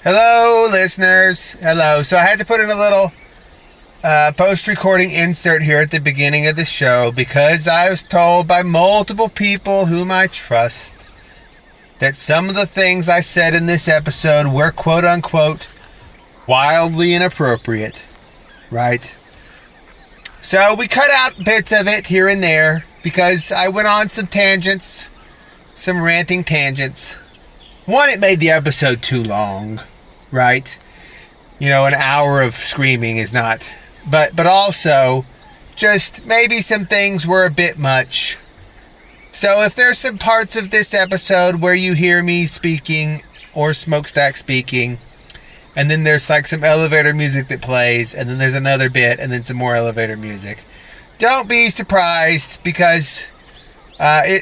Hello, listeners. Hello. So I had to put in a little post-recording insert here at the beginning of the show because I was told by multiple people whom I trust that some of the things I said in this episode were quote-unquote wildly inappropriate, right? So we cut out bits of it here and there because I went on some tangents, some ranting tangents. One, it made the episode too long, right? You know, an hour of screaming is not... But also, just maybe some things were a bit much. So if there's some parts of this episode where you hear me speaking or Smokestack speaking, and then there's like some elevator music that plays, and then there's another bit, and then some more elevator music, don't be surprised because I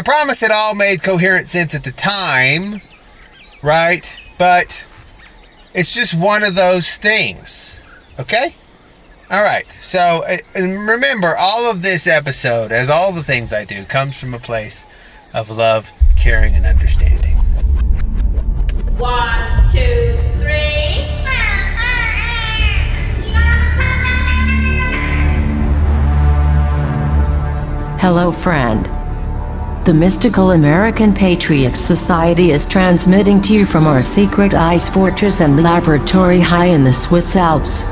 promise it all made coherent sense at the time, right? But it's just one of those things, okay? All right, so and remember, all of this episode, as all the things I do, comes from a place of love, caring, and understanding. 1, 2, 3. Hello, friend. The Mystical American Patriots Society is transmitting to you from our secret ice fortress and laboratory high in the Swiss Alps.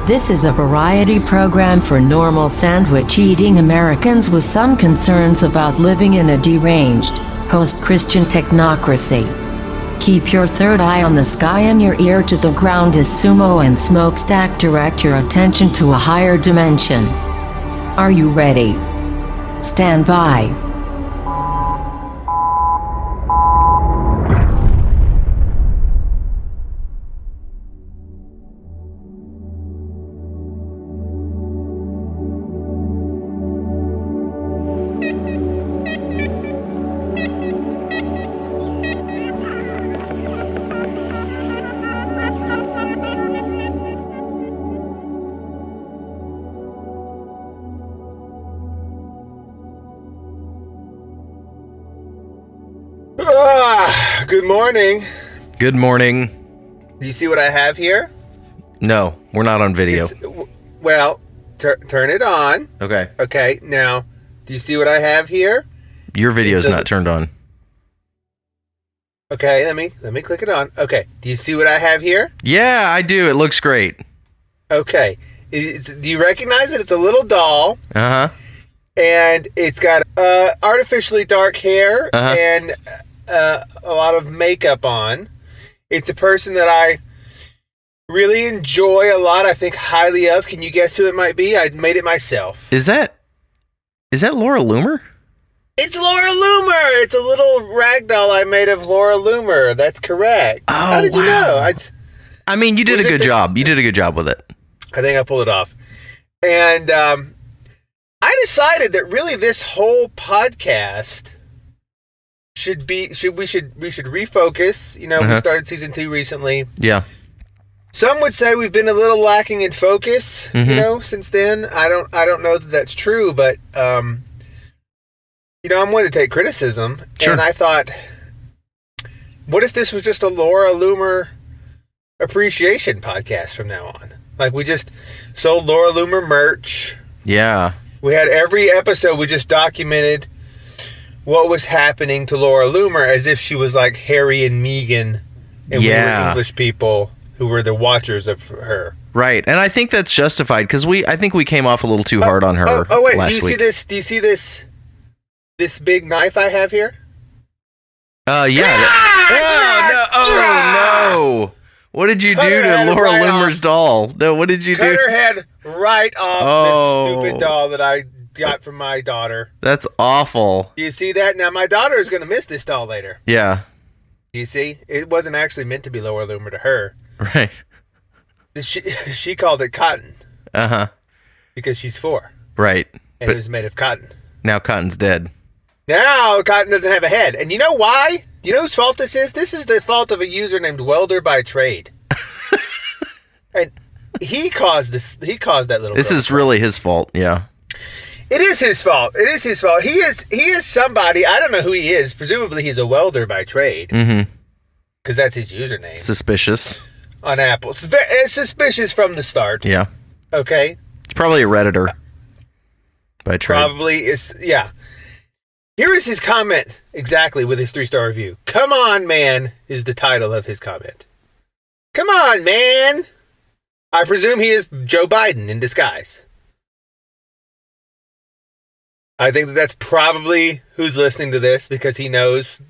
This is a variety program for normal sandwich-eating Americans with some concerns about living in a deranged, post-Christian technocracy. Keep your third eye on the sky and your ear to the ground as Sumo and Smokestack direct your attention to a higher dimension. Are you ready? Stand by. Good morning. Good morning. Do you see what I have here? No, we're not on video. Well, turn it on. Okay. Okay, now, do you see what I have here? Your video's not turned on. Okay, let me click it on. Okay, do you see what I have here? Yeah, I do. It looks great. Okay. Do you recognize it? It's a little doll. Uh-huh. And it's got artificially dark hair and a lot of makeup on. It's a person that I really enjoy a lot. I think highly of. Can you guess who it might be? I made it myself. Is that Laura Loomer? It's Laura Loomer. It's a little ragdoll I made of Laura Loomer. That's correct. Oh, how did you know? I mean, you did a good job. You did a good job with it. I think I pulled it off. And I decided that really this whole podcast should refocus. You know, we started season 2 recently. Yeah. Some would say we've been a little lacking in focus, you know, since then. I don't know that that's true, but you know, I'm willing to take criticism. Sure. And I thought, what if this was just a Laura Loomer appreciation podcast from now on? Like, we just sold Laura Loomer merch. Yeah. We had every episode, we just documented what was happening to Laura Loomer as if she was like Harry and Meghan, and we were English people who were the watchers of her. Right, and I think that's justified because I think we came off a little too hard on her. Oh wait, last do you week. see this? Do you see this big knife I have here? Yeah. Oh no! What did you do to Laura Loomer's doll? No, what did you do? Cut her head right off this stupid doll that I got from my daughter. That's awful. Do you see that? Now my daughter is going to miss this doll later. Yeah. Do you see? It wasn't actually meant to be Laura Loomer to her. Right. She called it Cotton. Uh-huh. Because she's 4. Right. And it was made of cotton. Now Cotton's dead. Now Cotton doesn't have a head. And you know why? You know whose fault this is? This is the fault of a user named Welder by Trade. And he caused this. He caused that little. This is really his fault. Yeah. It is his fault. It is his fault. He is somebody. I don't know who he is. Presumably he's a welder by trade. Mm-hmm. because that's his username Suspicious. on Apple. It's suspicious from the start. Yeah. Okay. It's probably a Redditor. By trade. Probably is. Yeah. Here is his comment exactly with his 3-star review. Come on, man, is the title of his comment. Come on, man. I presume he is Joe Biden in disguise. I think that's probably who's listening to this because he knows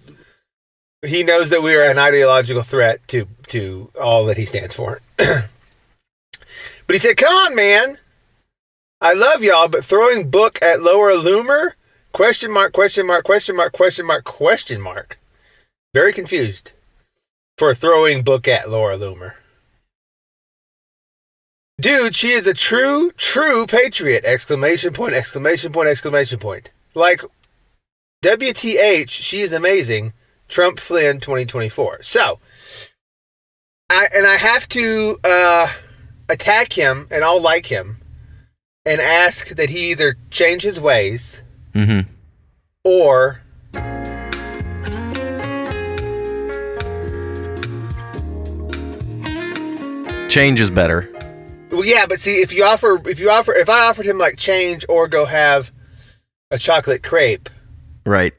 that we are an ideological threat to all that he stands for. But he said, come on, man. I love y'all, but throwing book at lower loomer? Question mark, question mark, question mark, question mark, question mark. Very confused for throwing book at Laura Loomer. Dude, she is a true patriot! Exclamation point, exclamation point, exclamation point. Like, WTH, she is amazing. Trump Flynn 2024. So, I have to attack him, and I'll like him, and ask that he either change his ways, or change is better. well, yeah, but see, if I offered him like change or go have a chocolate crepe, Right.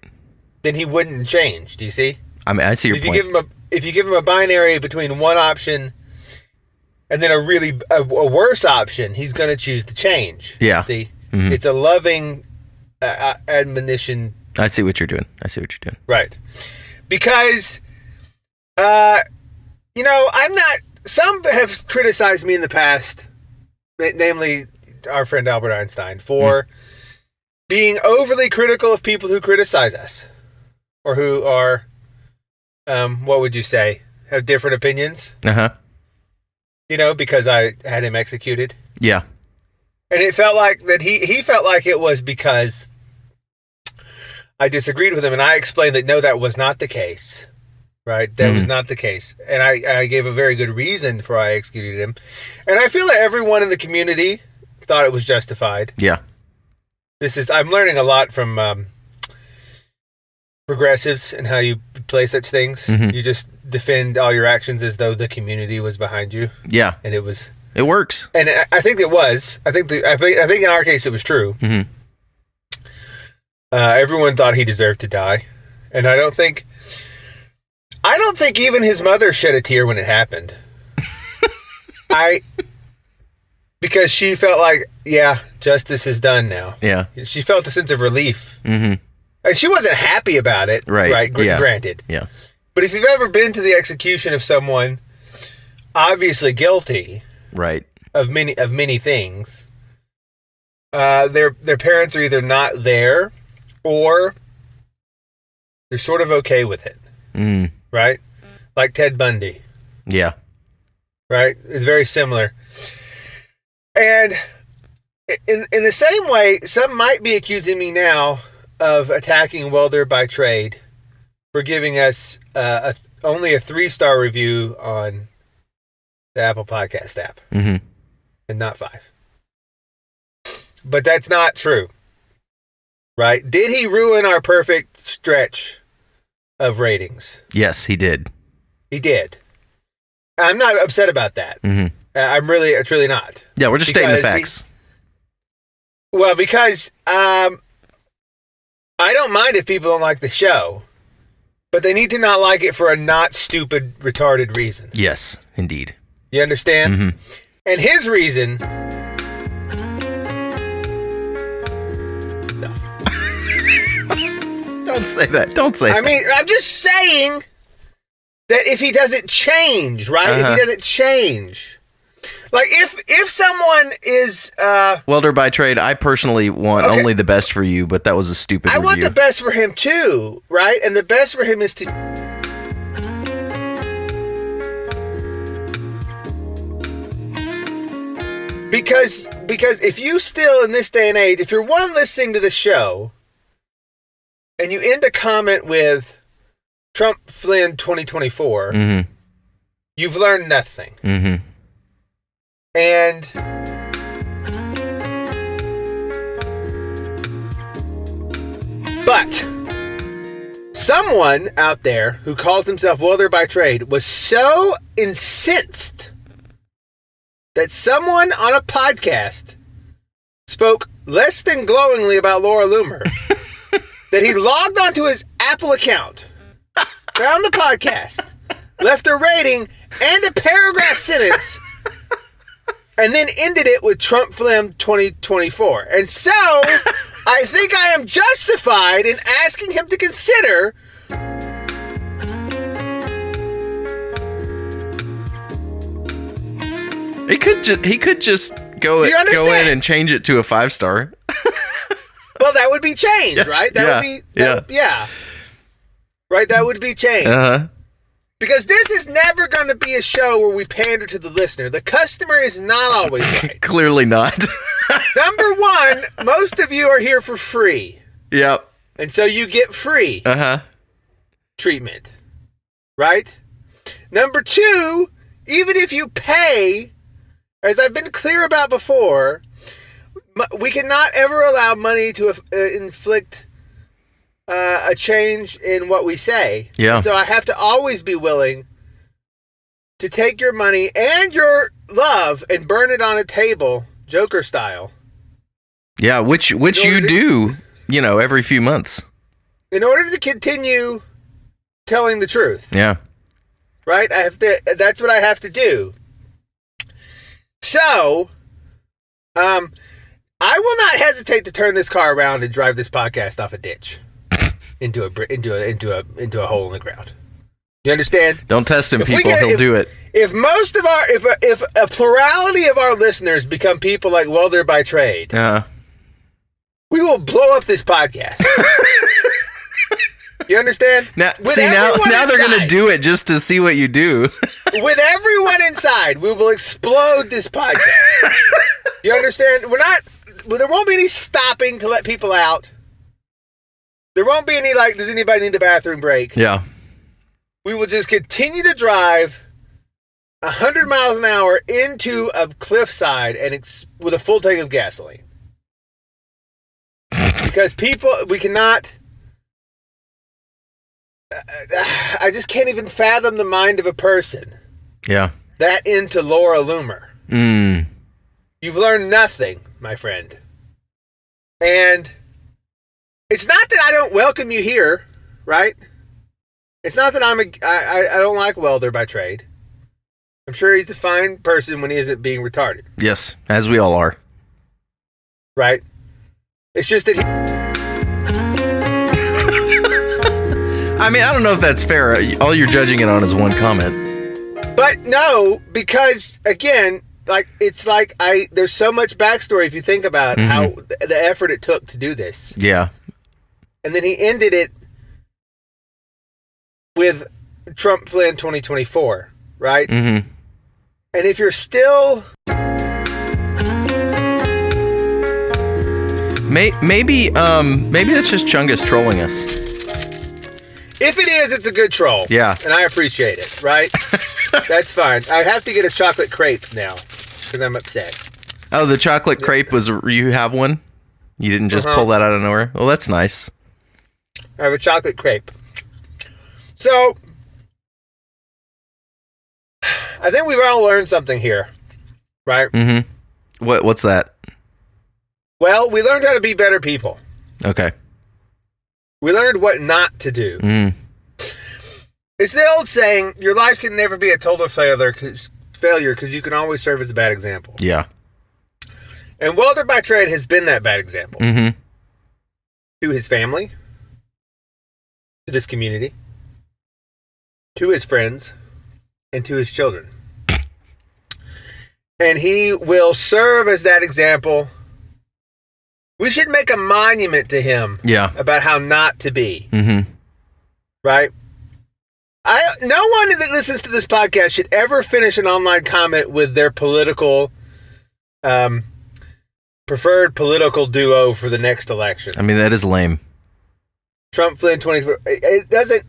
then he wouldn't change. Do you see? I mean, I see your If point. you give him a binary between one option and then a worse option, he's going to choose the change. Yeah. See, it's a loving admonition. I see what you're doing. Right. Because, I'm not. Some have criticized me in the past, namely our friend Albert Einstein, for being overly critical of people who criticize us or who are, what would you say, have different opinions. Because I had him executed. Yeah. And it felt like that he felt like it was because I disagreed with him, and I explained that no, that was not the case. Right? That was not the case. And I gave a very good reason for why I executed him. And I feel that everyone in the community thought it was justified. Yeah. I'm learning a lot from progressives and how you play such things. You just defend all your actions as though the community was behind you. Yeah. And it was. It works. And I think it was. I think in our case it was true. Everyone thought he deserved to die. And I don't think even his mother shed a tear when it happened. Because she felt like, yeah, justice is done now. Yeah. She felt a sense of relief. And she wasn't happy about it. Right. Yeah. Granted. Yeah. But if you've ever been to the execution of someone obviously guilty. Right. Of many things, their parents are either not there or they're sort of okay with it. Right? Like Ted Bundy. Yeah. Right? It's very similar. And in the same way, some might be accusing me now of attacking Welder by trade for giving us only a 3-star review on the Apple Podcast app. And not 5. But that's not true. Right? Did he ruin our perfect stretch of ratings? Yes, he did. He did. I'm not upset about that. It's really not. Yeah, we're just stating the facts. Because I don't mind if people don't like the show, but they need to not like it for a not stupid, retarded reason. Yes, indeed. You understand? And his reason... No. Don't say that. Don't say that. I mean, I'm just saying that if he doesn't change, right? If he doesn't change... Like, if someone is... Welder by trade, I personally want only the best for you, but that was a stupid review. I want the best for him, too, right? And the best for him is to... Because if you still, in this day and age, if you're one listening to the show, and you end a comment with Trump Flynn 2024, you've learned nothing. And but Someone out there who calls himself welder by trade was so incensed that someone on a podcast spoke less than glowingly about Laura Loomer that he logged onto his Apple account, found the podcast, left a rating and a paragraph sentence, and then ended it with Trump Flim 2024. And so, I think I am justified in asking him to consider He could just go in and change it to a 5-star. Well, that would be change, right? That would be Right, that would be change. Uh-huh. Because this is never going to be a show where we pander to the listener. The customer is not always right. Clearly not. Number one, most of you are here for free. Yep. And so you get free treatment. Right? Number two, even if you pay, as I've been clear about before, we cannot ever allow money to inflict a change in what we say. Yeah. And so I have to always be willing to take your money and your love and burn it on a table, Joker style. Yeah, which you do, every few months. In order to continue telling the truth. Yeah. Right? That's what I have to do. So, I will not hesitate to turn this car around and drive this podcast off a ditch into a hole in the ground. You understand? Don't test him, people. He'll do it. If most of if a plurality of our listeners become people like welder by trade, we will blow up this podcast. You understand? Now they're going to do it just to see what you do. With everyone inside, we will explode this podcast. You understand? There won't be any stopping to let people out. There won't be any does anybody need a bathroom break? Yeah. We will just continue to drive 100 miles an hour into a cliffside and with a full tank of gasoline. Because we cannot... I just can't even fathom the mind of a person. Yeah. That into Laura Loomer. Mm. You've learned nothing, my friend. And it's not that I don't welcome you here, right? It's not that I don't like welder by trade. I'm sure he's a fine person when he isn't being retarded. Yes, as we all are. Right? It's just that I mean, I don't know if that's fair. All you're judging it on is one comment. But no, because again, there's so much backstory if you think about how the effort it took to do this. Yeah. And then he ended it with Trump Flynn 2024, right? Mm-hmm. And if you're still... Maybe that's just Chungus trolling us. If it is, it's a good troll. Yeah. And I appreciate it, right? That's fine. I have to get a chocolate crepe now because I'm upset. Oh, the chocolate crepe you have one? You didn't just pull that out of nowhere? Well, that's nice. I have a chocolate crepe. So, I think we've all learned something here, right? Mm-hmm. What's that? Well, we learned how to be better people. Okay. We learned what not to do. Mm. It's the old saying, your life can never be a total failure because you can always serve as a bad example. Yeah. And welder by trade has been that bad example. Mm-hmm. To his family, to this community, to his friends, and to his children. And he will serve as that example. We should make a monument to him about how not to be. Mm-hmm. Right? No one that listens to this podcast should ever finish an online comment with their preferred political duo for the next election. I mean, that is lame. Trump Flynn 24. It doesn't.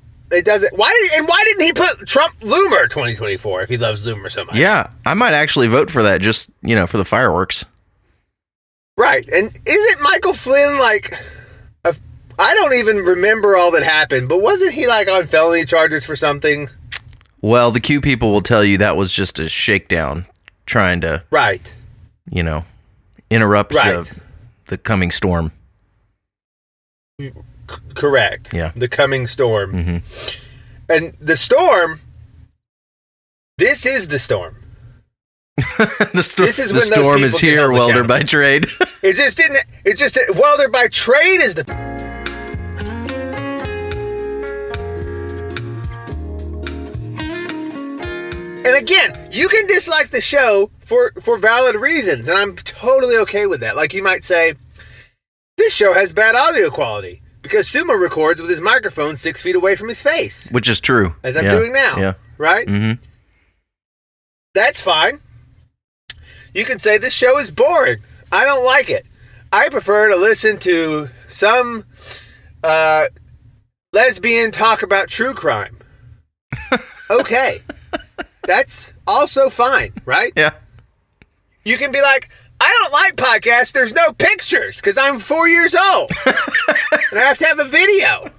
Why didn't he put Trump Loomer 2024 if he loves Loomer so much? Yeah, I might actually vote for that just, for the fireworks. Right. And isn't Michael Flynn like I don't even remember all that happened, but wasn't he like on felony charges for something? Well, the Q people will tell you that was just a shakedown trying to, Right. Interrupt Right. the coming storm. Correct. Yeah. The coming storm. Mm-hmm. And the storm, this is the storm. This is when those storm people is get here, held welder accountable. by trade. It just didn't. It's just that welder by trade is the. And again, you can dislike the show for valid reasons, and I'm totally okay with that. Like you might say, this show has bad audio quality because Sumo records with his microphone 6 feet away from his face, Which is true. as I'm doing now. Yeah. Right? Mm-hmm. That's fine. You can say this show is boring. I don't like it. I prefer to listen to some lesbian talk about true crime. Okay. That's also fine, right? Yeah. You can be like, I don't like podcasts. There's no pictures because I'm 4 years old. And I have to have a video.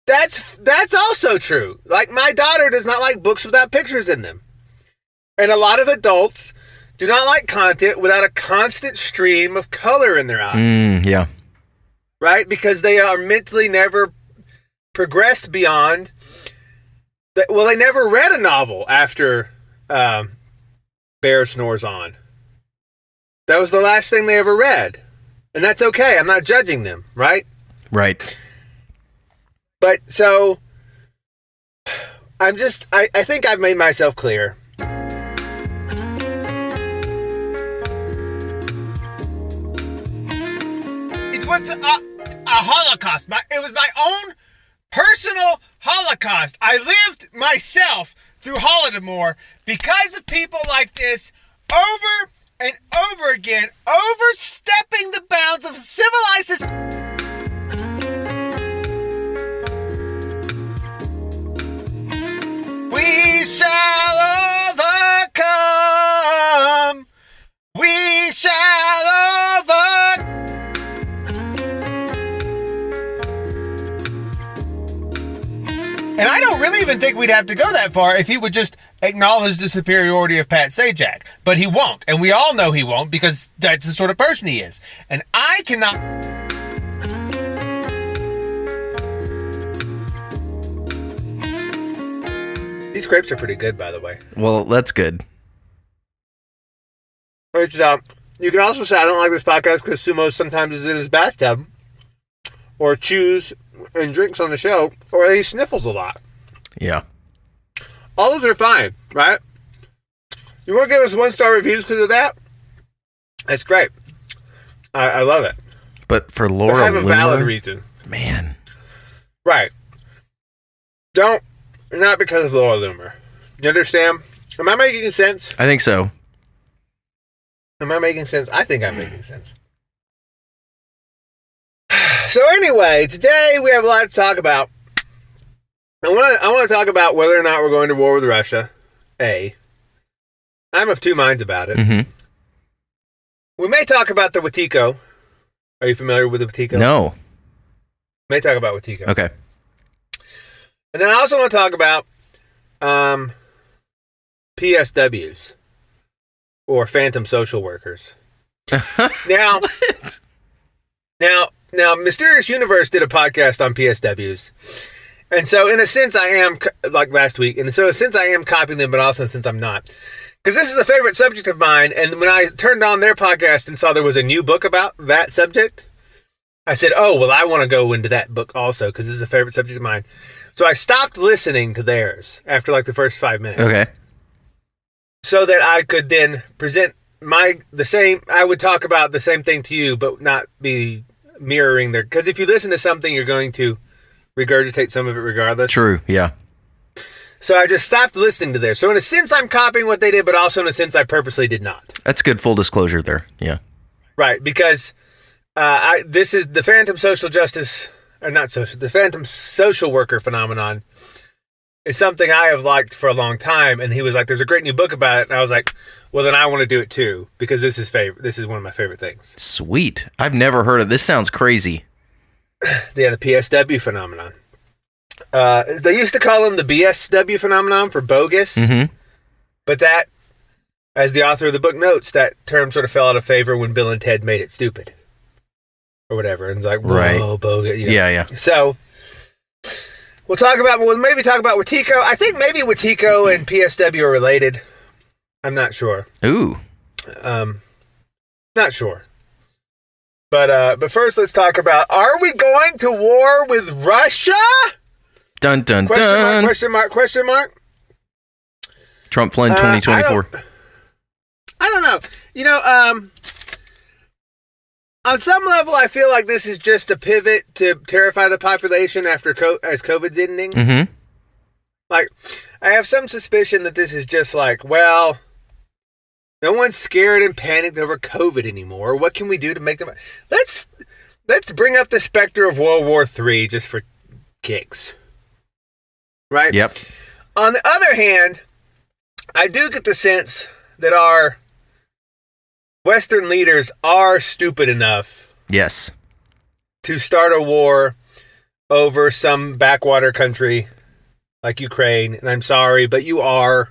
That's also true. Like, my daughter does not like books without pictures in them. And a lot of adults do not like content without a constant stream of color in their eyes. Yeah. Right? Because they are mentally never progressed beyond... Well, they never read a novel after Bear Snores On. That was the last thing they ever read. And that's okay. I'm not judging them, right? Right. But so, I think I've made myself clear. It was a Holocaust. It was my own personal Holocaust. I lived myself through Holodomor because of people like this over and over again, overstepping the bounds of civilized society. We shall overcome. We shall overcome. And I don't really even think we'd have to go that far if he would just acknowledge the superiority of Pat Sajak. But he won't. And we all know he won't because that's the sort of person he is. And I cannot... These crepes are pretty good, by the way. Well, that's good. Which, you can also say, I don't like this podcast because Sumo sometimes is in his bathtub or chews and drinks on the show, or he sniffles a lot. Yeah. All those are fine, right? You want to give us 1-star reviews because of that? That's great. I love it. But for But Laura I have a valid Loomer, reason. man. Right. Not because of Laura Loomer. You understand? Am I making sense? I think so. Am I making sense? I think I'm making sense. So anyway, today we have a lot to talk about. I want to talk about whether or not we're going to war with Russia. I'm of two minds about it. Mm-hmm. We may talk about the Watiko. Are you familiar with the Watiko? No. We may talk about Watiko. Okay. And then I also want to talk about PSWs or phantom social workers. Now, Now, Mysterious Universe did a podcast on PSWs. And so, in a sense, I am, like last week, and so since I am copying them, but also since I'm not. Because this is a favorite subject of mine, and when I turned on their podcast and saw there was a new book about that subject, I said, oh, well, I want to go into that book also, because this is a favorite subject of mine. So I stopped listening to theirs after like the first 5 minutes. Okay. So that I could then present I would talk about the same thing to you, but not be mirroring their, because if you listen to something, you're going to regurgitate some of it regardless. True, yeah. So I just stopped listening to theirs. So in a sense, I'm copying what they did, but also in a sense, I purposely did not. That's good full disclosure there, yeah. Right, because this is the phantom social justice, or not social, the phantom social worker phenomenon is something I have liked for a long time. And he was like, there's a great new book about it. And I was like, well, then I want to do it too, because this is one of my favorite things. Sweet. I've never heard of this. Sounds crazy. the PSW phenomenon. They used to call them the BSW phenomenon for bogus, but that, as the author of the book notes, that term sort of fell out of favor when Bill and Ted made it stupid or whatever, and it's like, whoa, bogus. You know? Yeah. So we'll maybe talk about Watiko. I think maybe Watiko and PSW are related. I'm not sure. Ooh. Not sure. But first, let's talk about: are we going to war with Russia? Dun dun dun. Question mark. Trump Flynn 2024. I don't know. You know, on some level, I feel like this is just a pivot to terrify the population as COVID's ending. Mm-hmm. Like, I have some suspicion that this is just like, well, no one's scared and panicked over COVID anymore. What can we do to make them? Let's bring up the specter of World War III just for kicks. Right? Yep. On the other hand, I do get the sense that our Western leaders are stupid enough, yes, to start a war over some backwater country like Ukraine. And I'm sorry, but you are.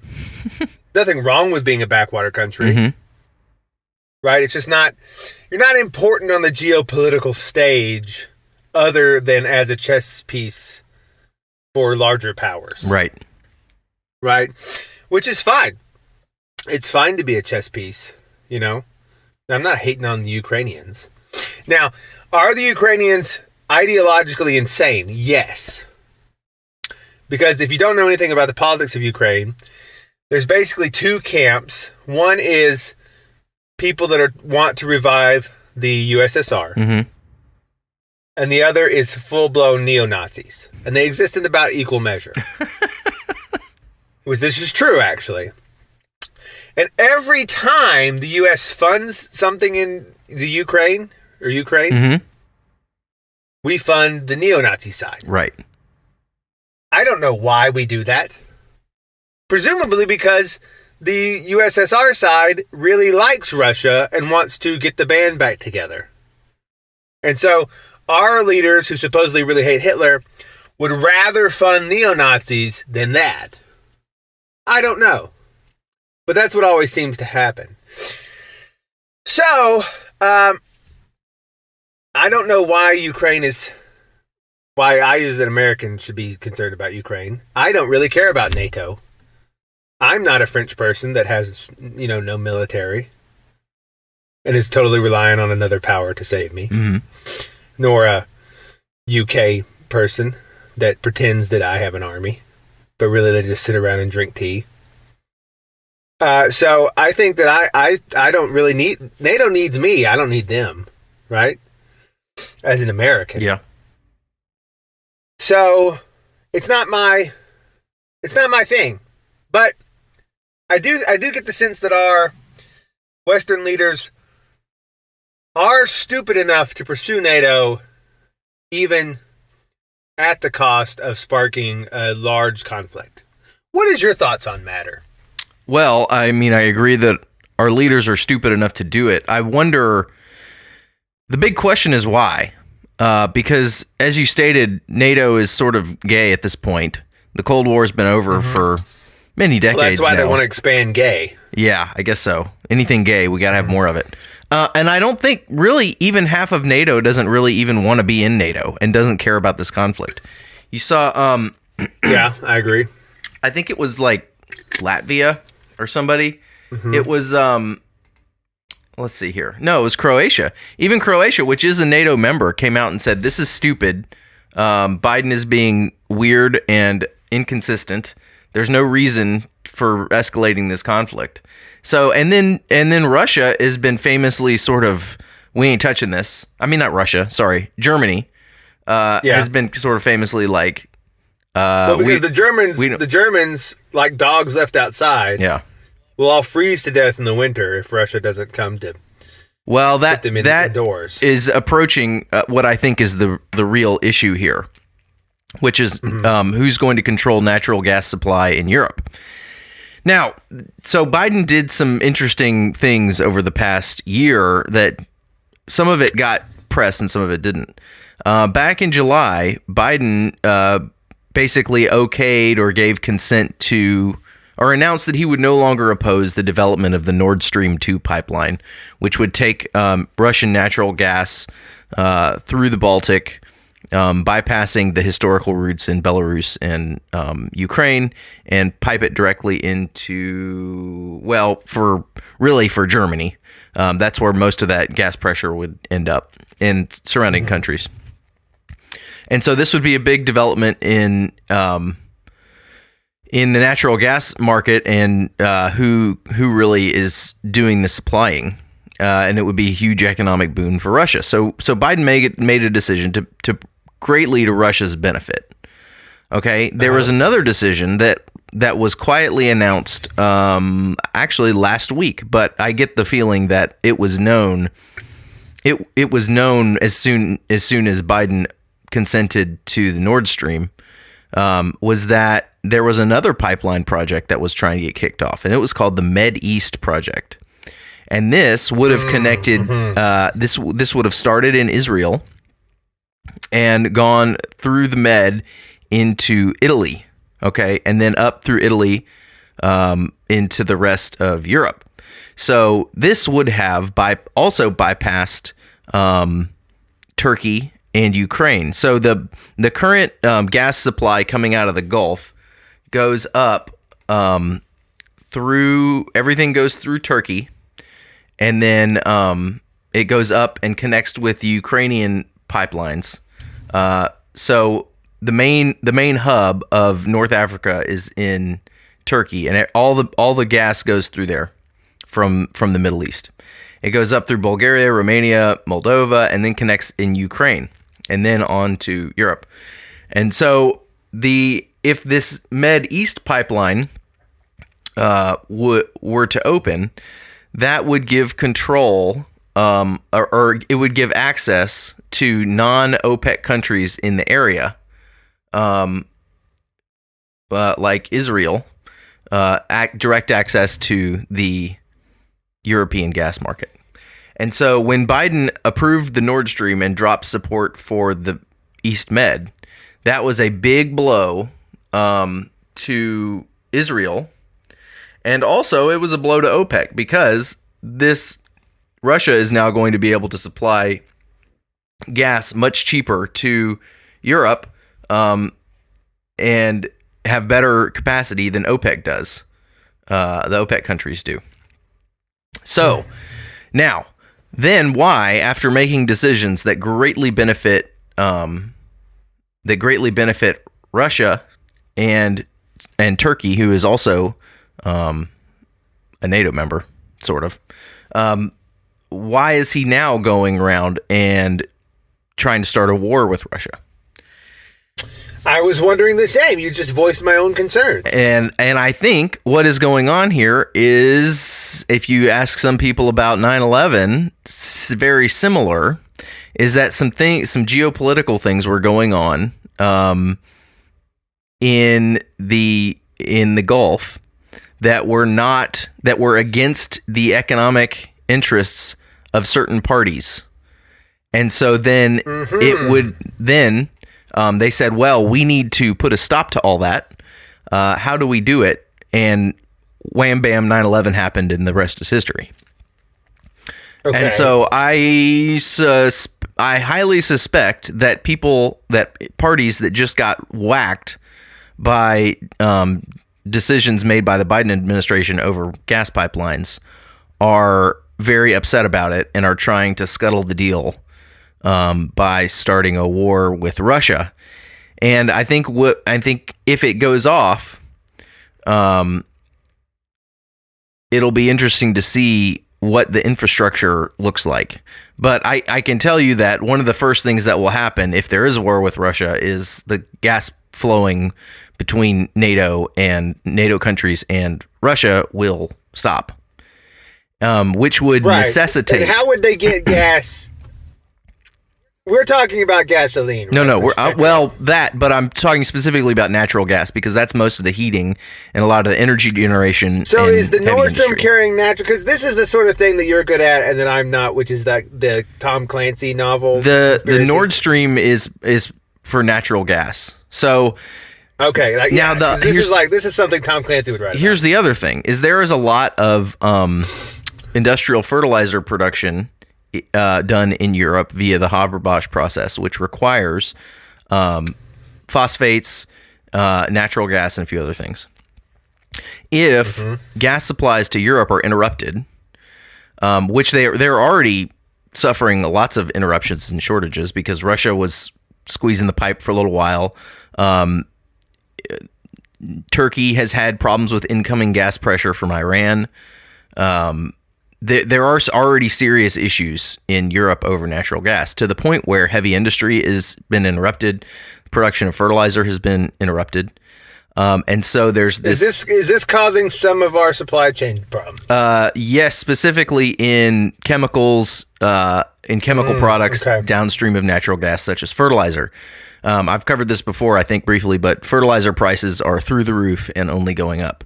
Nothing wrong with being a backwater country. Mm-hmm. Right? It's just not, you're not important on the geopolitical stage other than as a chess piece for larger powers. Right. Right? Which is fine. It's fine to be a chess piece, you know? I'm not hating on the Ukrainians. Now, are the Ukrainians ideologically insane? Yes. Because if you don't know anything about the politics of Ukraine, there's basically two camps. One is people that want to revive the USSR. Mm-hmm. And the other is full-blown neo-Nazis. And they exist in about equal measure. This is true, actually. And every time the U.S. funds something in the Ukraine, Mm-hmm. we fund the neo-Nazi side. Right. I don't know why we do that. Presumably because the USSR side really likes Russia and wants to get the band back together. And so our leaders, who supposedly really hate Hitler, would rather fund neo-Nazis than that. I don't know. But that's what always seems to happen. So, I don't know why I as an American should be concerned about Ukraine. I don't really care about NATO. I'm not a French person that has, no military and is totally reliant on another power to save me. Mm-hmm. Nor a UK person that pretends that I have an army, but really they just sit around and drink tea. So I think that I don't really need, NATO needs me. I don't need them, right? As an American. Yeah. So it's not my thing, but I do get the sense that our Western leaders are stupid enough to pursue NATO, even at the cost of sparking a large conflict. What is your thoughts on matter? Well, I mean, I agree that our leaders are stupid enough to do it. I wonder, the big question is why? Because, as you stated, NATO is sort of gay at this point. The Cold War has been over for many decades now. Well, that's why they want to expand gay. Yeah, I guess so. Anything gay, we got to have more of it. And I don't think, really, even half of NATO doesn't really even want to be in NATO and doesn't care about this conflict. You saw... yeah, I agree. I think it was like Latvia or somebody. Mm-hmm. It was... let's see here. No, it was Croatia. Even Croatia, which is a NATO member, came out and said, this is stupid. Biden is being weird and inconsistent. There's no reason for escalating this conflict. So, and then Russia has been famously sort of, we ain't touching this. I mean, not Russia, sorry. Germany has been sort of famously like... because the Germans, like dogs left outside, will all freeze to death in the winter if Russia doesn't come to put them indoors. Is approaching what I think is the real issue here, which is who's going to control natural gas supply in Europe. Now, so Biden did some interesting things over the past year that some of it got press and some of it didn't. Back in July, Biden basically okayed or gave consent to, or announced that he would no longer oppose the development of the Nord Stream 2 pipeline, which would take Russian natural gas through the Baltic, bypassing the historical routes in Belarus and Ukraine, and pipe it directly into, for Germany. That's where most of that gas pressure would end up in surrounding countries. And so this would be a big development in the natural gas market and who really is doing the supplying. And it would be a huge economic boon for Russia. So Biden made a decision to greatly to Russia's benefit. Okay, there was another decision that was quietly announced actually last week, but I get the feeling that it was known. It was known as soon as Biden consented to the Nord Stream, was that there was another pipeline project that was trying to get kicked off, and it was called the Med East project. And this would have connected. This would have started in Israel and gone through the Med into Italy. Okay, and then up through Italy into the rest of Europe. So this would have also bypassed Turkey and Ukraine. So the current gas supply coming out of the Gulf goes up through, everything goes through Turkey, and then it goes up and connects with the Ukrainian pipelines. So the main hub of North Africa is in Turkey, and all the gas goes through there from the Middle East. It goes up through Bulgaria, Romania, Moldova, and then connects in Ukraine, and then on to Europe. And so if this Med East pipeline were to open, that would give control, or it would give access to non-OPEC countries in the area, like Israel, direct access to the European gas market. And so when Biden approved the Nord Stream and dropped support for the East Med, that was a big blow to Israel. And also it was a blow to OPEC, because Russia is now going to be able to supply gas much cheaper to Europe and have better capacity than OPEC does. The OPEC countries do. So now, then why, after making decisions that greatly benefit Russia and Turkey, who is also a NATO member, sort of, why is he now going around and trying to start a war with Russia? I was wondering the same. You just voiced my own concern. And I think what is going on here is, if you ask some people about 9/11, very similar, is that some geopolitical things were going on in the Gulf that were against the economic interests of certain parties. And so then they said, well, we need to put a stop to all that. How do we do it? And wham, bam, 9/11 happened, and the rest is history. Okay. And so I highly suspect that parties that just got whacked by decisions made by the Biden administration over gas pipelines are very upset about it and are trying to scuttle the deal by starting a war with Russia. And I think if it goes off, it'll be interesting to see what the infrastructure looks like. But I can tell you that one of the first things that will happen if there is a war with Russia is the gas flowing between NATO countries and Russia will stop, which would necessitate. And how would they get gas? we're talking about gasoline. Right? No. But I'm talking specifically about natural gas because that's most of the heating and a lot of the energy generation. So in is the heavy Nordstrom industry. carrying natural? Because this is the sort of thing that you're good at, and that I'm not, which is the Tom Clancy novel. The conspiracy. Nord Stream is for natural gas. So okay, now this is something Tom Clancy would write. Here's the other thing: is there is a lot of industrial fertilizer production done in Europe via the Haber-Bosch process, which requires phosphates, natural gas, and a few other things. If gas supplies to Europe are interrupted, which they're already suffering lots of interruptions and shortages because Russia was squeezing the pipe for a little while. Turkey has had problems with incoming gas pressure from Iran. There are already serious issues in Europe over natural gas to the point where heavy industry has been interrupted. Production of fertilizer has been interrupted. And so there's this. Is this causing some of our supply chain problems? Yes, specifically in chemicals, in chemical products downstream of natural gas, such as fertilizer. I've covered this before, I think briefly, but fertilizer prices are through the roof and only going up.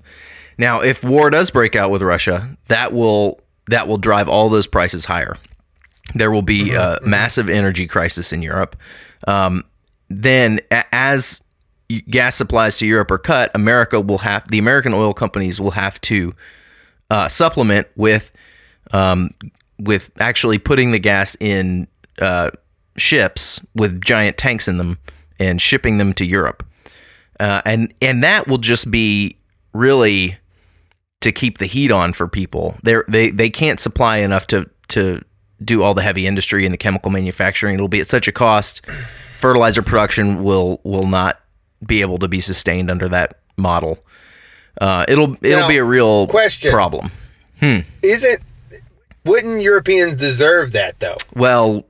Now, if war does break out with Russia, that will drive all those prices higher. There will be a massive energy crisis in Europe. Then, as gas supplies to Europe are cut, the American oil companies will have to supplement with actually putting the gas in ships with giant tanks in them and shipping them to Europe. And that will just be really to keep the heat on for people. They can't supply enough to do all the heavy industry and the chemical manufacturing. It'll be at such a cost. Fertilizer production will not be able to be sustained under that model. It'll be a real problem. Wouldn't Europeans deserve that though? Well,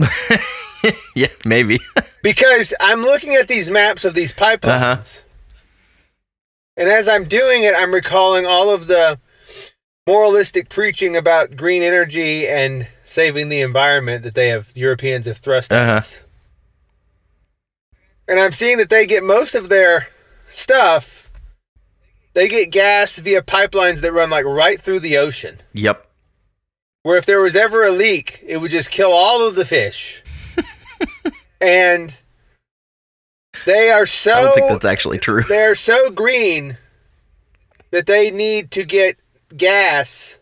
yeah, maybe. Because I'm looking at these maps of these pipelines. And as I'm doing it, I'm recalling all of the moralistic preaching about green energy and saving the environment that Europeans have thrust at us. And I'm seeing that they get most of their stuff, they get gas via pipelines that run like right through the ocean. Yep. Where if there was ever a leak, it would just kill all of the fish. And they are so... I don't think that's actually true. They're so green that they need to get gas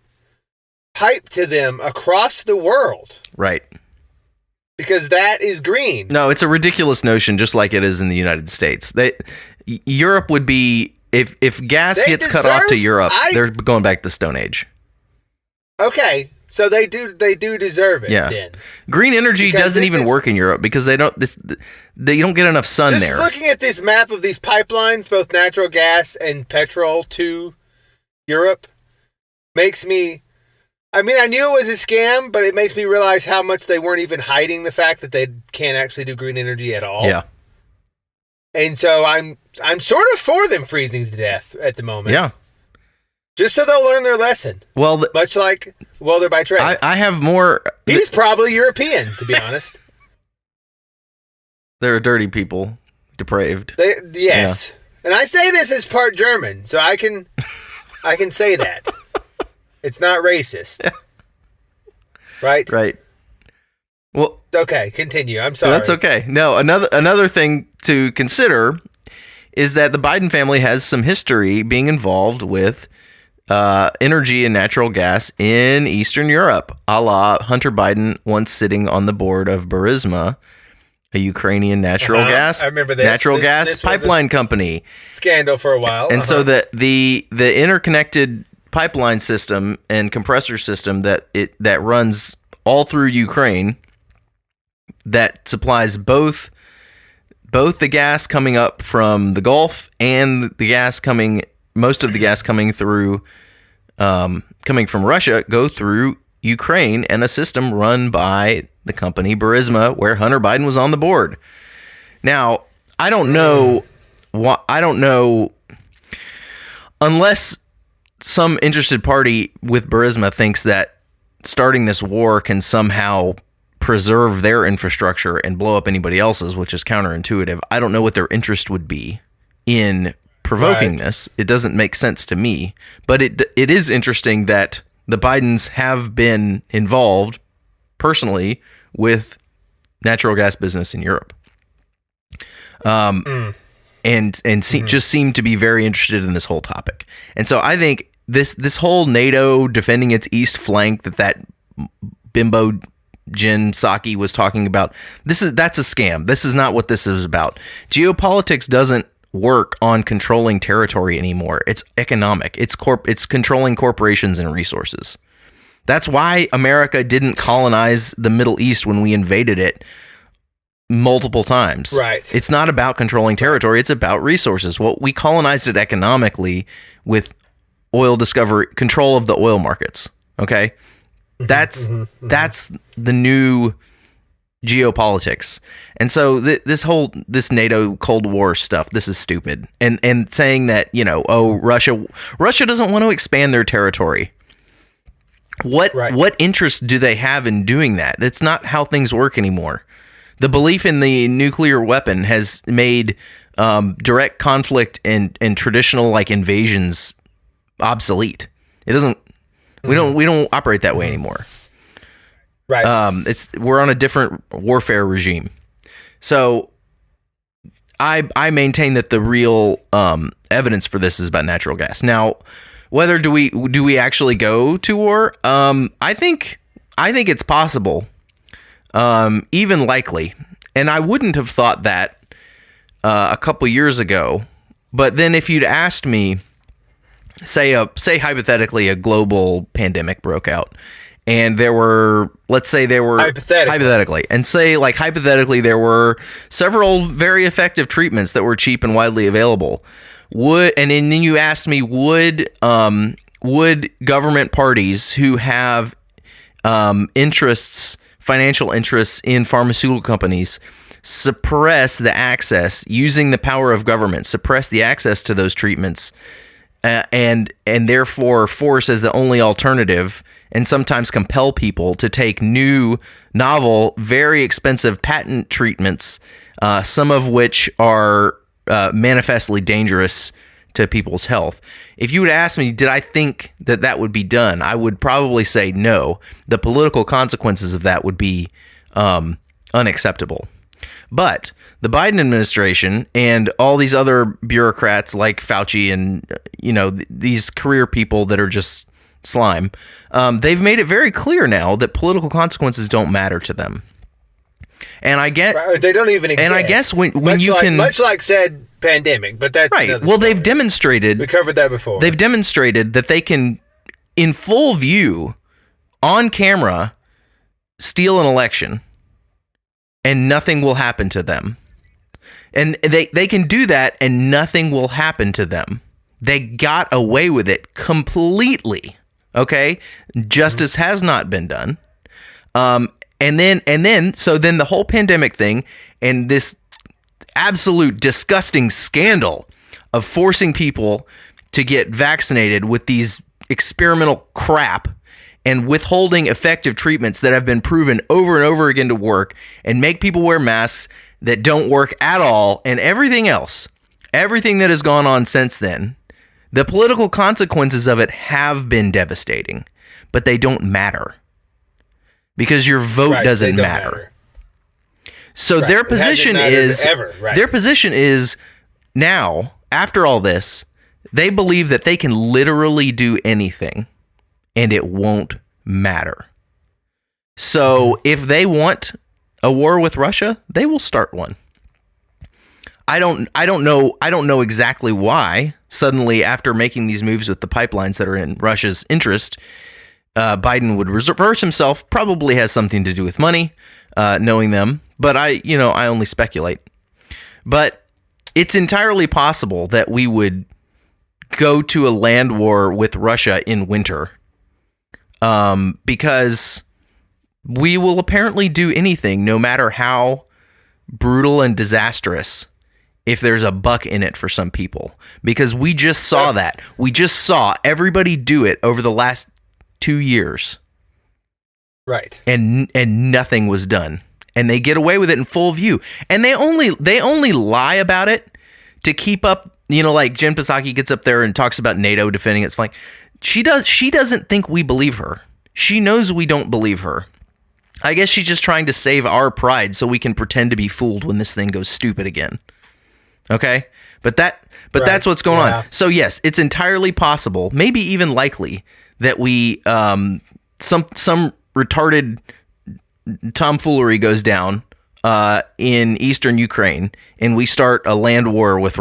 piped to them across the world. Right. Because that is green. No, it's a ridiculous notion, just like it is in the United States. Europe would be... If gas gets cut off to Europe, they're going back to Stone Age. Okay. So they do deserve it. Yeah. Then. Green energy doesn't even work in Europe because they don't get enough sun there. Just looking at this map of these pipelines, both natural gas and petrol to Europe, makes me... I mean, I knew it was a scam, but it makes me realize how much they weren't even hiding the fact that they can't actually do green energy at all. Yeah. And so I'm sort of for them freezing to death at the moment. Yeah. Just so they'll learn their lesson. Well, much like welder by trade. I have more... He's probably European, to be honest. They're dirty people. Depraved. Yes. Yeah. And I say this as part German, so I can say that. It's not racist. Right? Right. Well, okay, continue. I'm sorry. That's okay. No, another thing to consider is that the Biden family has some history being involved with energy and natural gas in Eastern Europe, a la Hunter Biden once sitting on the board of Burisma, a Ukrainian natural gas pipeline company. Scandal for a while. And so the interconnected pipeline system and compressor system that runs all through Ukraine, that supplies both the gas coming up from the Gulf and most of the gas coming through coming from Russia, go through Ukraine and a system run by the company Burisma, where Hunter Biden was on the board. Now, I don't know unless some interested party with Burisma thinks that starting this war can somehow preserve their infrastructure and blow up anybody else's, which is counterintuitive. I don't know what their interest would be in provoking this. It doesn't make sense to me, but it is interesting that the Bidens have been involved personally with natural gas business in Europe. Just seem to be very interested in this whole topic. And so I think this whole NATO defending its east flank that bimbo Jen Psaki was talking about, that's a scam. This is not what this is about. Geopolitics doesn't work on controlling territory anymore. It's economic. It's controlling corporations and resources. That's why America didn't colonize the Middle East when we invaded it multiple times. Right. It's not about controlling territory. It's about resources. Well, we colonized it economically with oil discovery, control of the oil markets. Okay. That's the new geopolitics. And so this NATO Cold War stuff, this is stupid. And saying that, Russia doesn't want to expand their territory. What interest do they have in doing that? That's not how things work anymore. The belief in the nuclear weapon has made direct conflict and traditional invasions obsolete. It doesn't. We don't operate that way anymore. Right. We're on a different warfare regime. So I maintain that the real evidence for this is about natural gas. Now, whether do we actually go to war? I think it's possible, even likely. And I wouldn't have thought that a couple years ago. But then if you'd asked me, say hypothetically a global pandemic broke out, and hypothetically, there were several very effective treatments that were cheap and widely available. And then you asked me, would government parties who have financial interests in pharmaceutical companies suppress the access, using the power of government, suppress the access to those treatments, and therefore force as the only alternative, and sometimes compel people to take new, novel, very expensive patent treatments, some of which are manifestly dangerous to people's health. If you would ask me, did I think that would be done? I would probably say no. The political consequences of that would be unacceptable. But the Biden administration and all these other bureaucrats like Fauci and these career people that are just slime, they've made it very clear now that political consequences don't matter to them. And I get they don't even exist. And I guess when much like said pandemic, but that's right. Well, they've demonstrated. We covered that before. They've demonstrated that they can, in full view, on camera, steal an election, and nothing will happen to them. And they can do that, and nothing will happen to them. They got away with it completely. Okay, justice has not been done. And then the whole pandemic thing and this absolute disgusting scandal of forcing people to get vaccinated with these experimental crap and withholding effective treatments that have been proven over and over again to work and make people wear masks that don't work at all, and everything else, everything that has gone on since then, the political consequences of it have been devastating, but they don't matter. Because your vote doesn't matter. So their position is their position is now, after all this, they believe that they can literally do anything and it won't matter. So if they want a war with Russia, they will start one. I don't know exactly why suddenly, after making these moves with the pipelines that are in Russia's interest, Biden would reverse himself. Probably has something to do with money, knowing them. But I only speculate. But it's entirely possible that we would go to a land war with Russia in winter, because we will apparently do anything, no matter how brutal and disastrous, if there's a buck in it for some people. Because we just saw that. We just saw everybody do it over the last 2 years. Right. and nothing was done, and they get away with it in full view, and they only lie about it to keep up. Like Jen Psaki gets up there and talks about NATO defending its flank. She doesn't think we believe her. She knows we don't believe her. I guess she's just trying to save our pride so we can pretend to be fooled when this thing goes stupid again. Okay? But that's what's going on. So yes, it's entirely possible, maybe even likely, that we some retarded tomfoolery goes down in eastern Ukraine, and we start a land war with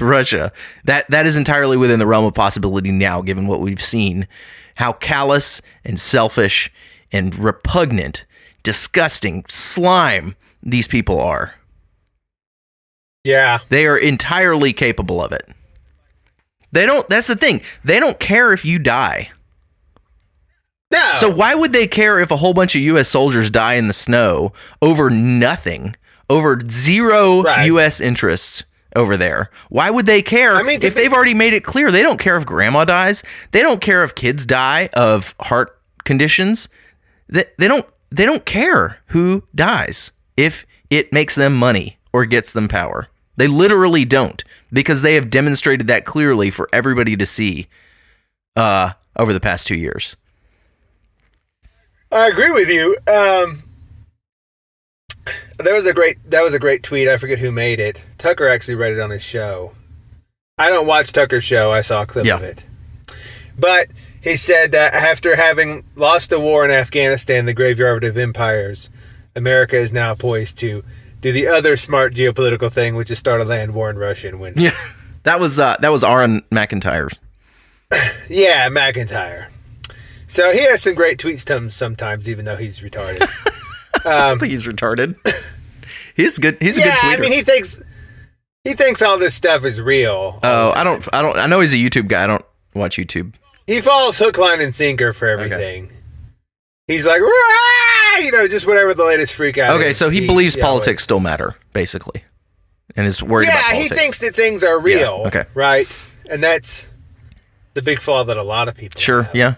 Russia. That is entirely within the realm of possibility now, given what we've seen, how callous and selfish and repugnant, disgusting slime these people are. Yeah. They are entirely capable of it. That's the thing. They don't care if you die. No. So why would they care if a whole bunch of U.S. soldiers die in the snow over nothing, over zero U.S. interests over there? Why would they care if they've already made it clear? They don't care if grandma dies. They don't care if kids die of heart conditions. They don't care who dies if it makes them money or gets them power. They literally don't, because they have demonstrated that clearly for everybody to see over the past 2 years. I agree with you. That was a great tweet. I forget who made it. Tucker actually read it on his show. I don't watch Tucker's show. I saw a clip of it. But he said that after having lost the war in Afghanistan, the graveyard of empires, America is now poised to do the other smart geopolitical thing, which is start a land war in Russia and win. Yeah, that was Aaron McIntyre. Yeah, McIntyre. So he has some great tweets sometimes, even though he's retarded. I think he's retarded. He's good. He's a good tweeter. I mean, he thinks all this stuff is real. Oh, I don't. I know he's a YouTube guy. I don't watch YouTube. He falls hook, line, and sinker for everything. Okay. He's like, just whatever the latest freak out. Okay, so he believes politics still matter, basically, and is worried about politics. Yeah, he thinks that things are real. Yeah, okay, right, and that's the big flaw that a lot of people have. Yeah.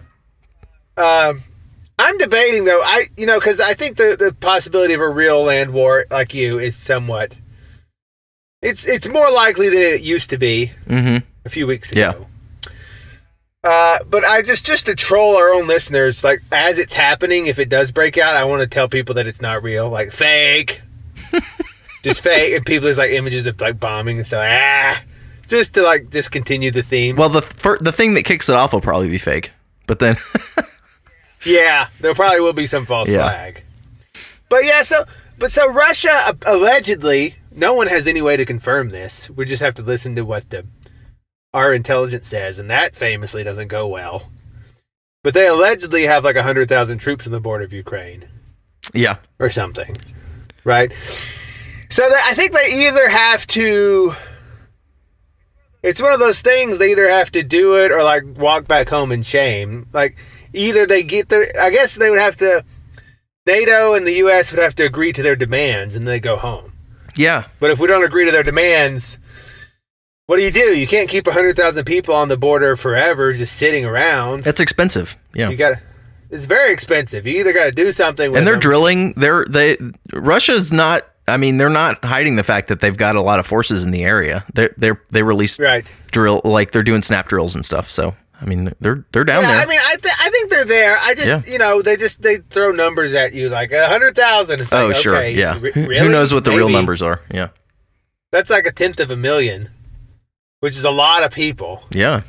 I'm debating though. Because I think the possibility of a real land war, like you, is somewhat. It's more likely than it used to be a few weeks ago. Yeah. But I just to troll our own listeners, like as it's happening, if it does break out, I want to tell people that it's not real, like fake, just fake, and people there's like images of like bombing and stuff, just to just continue the theme. Well, the thing that kicks it off will probably be fake, but then. Yeah, there probably will be some false flag. But yeah, so Russia allegedly, no one has any way to confirm this. We just have to listen to what our intelligence says, and that famously doesn't go well. But they allegedly have like 100,000 troops on the border of Ukraine. Yeah. Or something. Right? So I think they either have to... It's one of those things, they either have to do it or like walk back home in shame. Like... Either they get I guess they would have to, NATO and the U.S. would have to agree to their demands and they go home. Yeah. But if we don't agree to their demands, what do? You can't keep 100,000 people on the border forever just sitting around. That's expensive. Yeah. It's very expensive. You either got to do something with And they're them. drilling. Russia's not, they're not hiding the fact that they've got a lot of forces in the area. They release drill, like they're doing snap drills and stuff. So. They're down there. I think they're there. I just, they throw numbers at you like 100,000. It's like, sure. Okay, yeah. Really? Who knows what the real numbers are? Yeah. That's like 1/10 of a million, which is a lot of people. Yeah.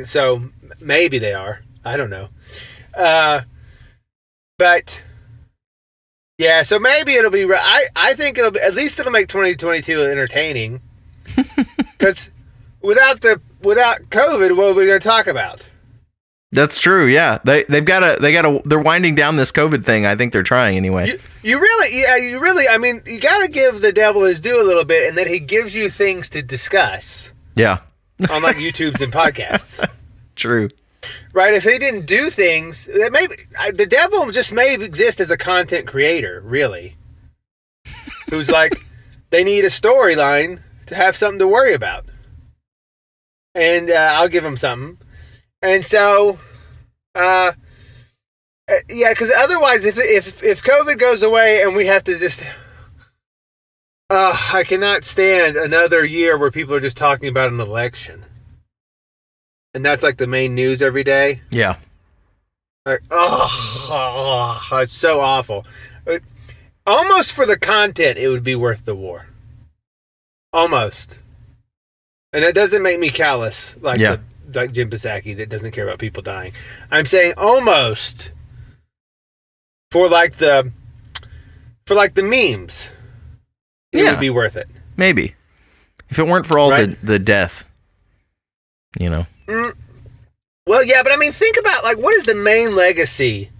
So maybe they are. I don't know. But yeah, so maybe it'll be, I think at least it'll make 2022 entertaining because without COVID, what are we going to talk about? That's true. Yeah, they've got to. They're winding down this COVID thing. I think they're trying anyway. You really. I mean, you got to give the devil his due a little bit, and that he gives you things to discuss. Yeah, on like YouTubes and podcasts. True. Right. If they didn't do things, that maybe the devil just may exist as a content creator. Really, who's like they need a storyline to have something to worry about. And I'll give them something. And so, Yeah, because otherwise, if COVID goes away and we have to just, I cannot stand another year where people are just talking about an election, and that's like the main news every day. Yeah. Like, it's so awful. Almost for the content, it would be worth the war. Almost, and that doesn't make me callous like Jim Psaki that doesn't care about people dying. I'm saying almost. For the memes, it would be worth it. Maybe. If it weren't for all the death, you know. Well, yeah, but I mean, think about, like, what is the main legacy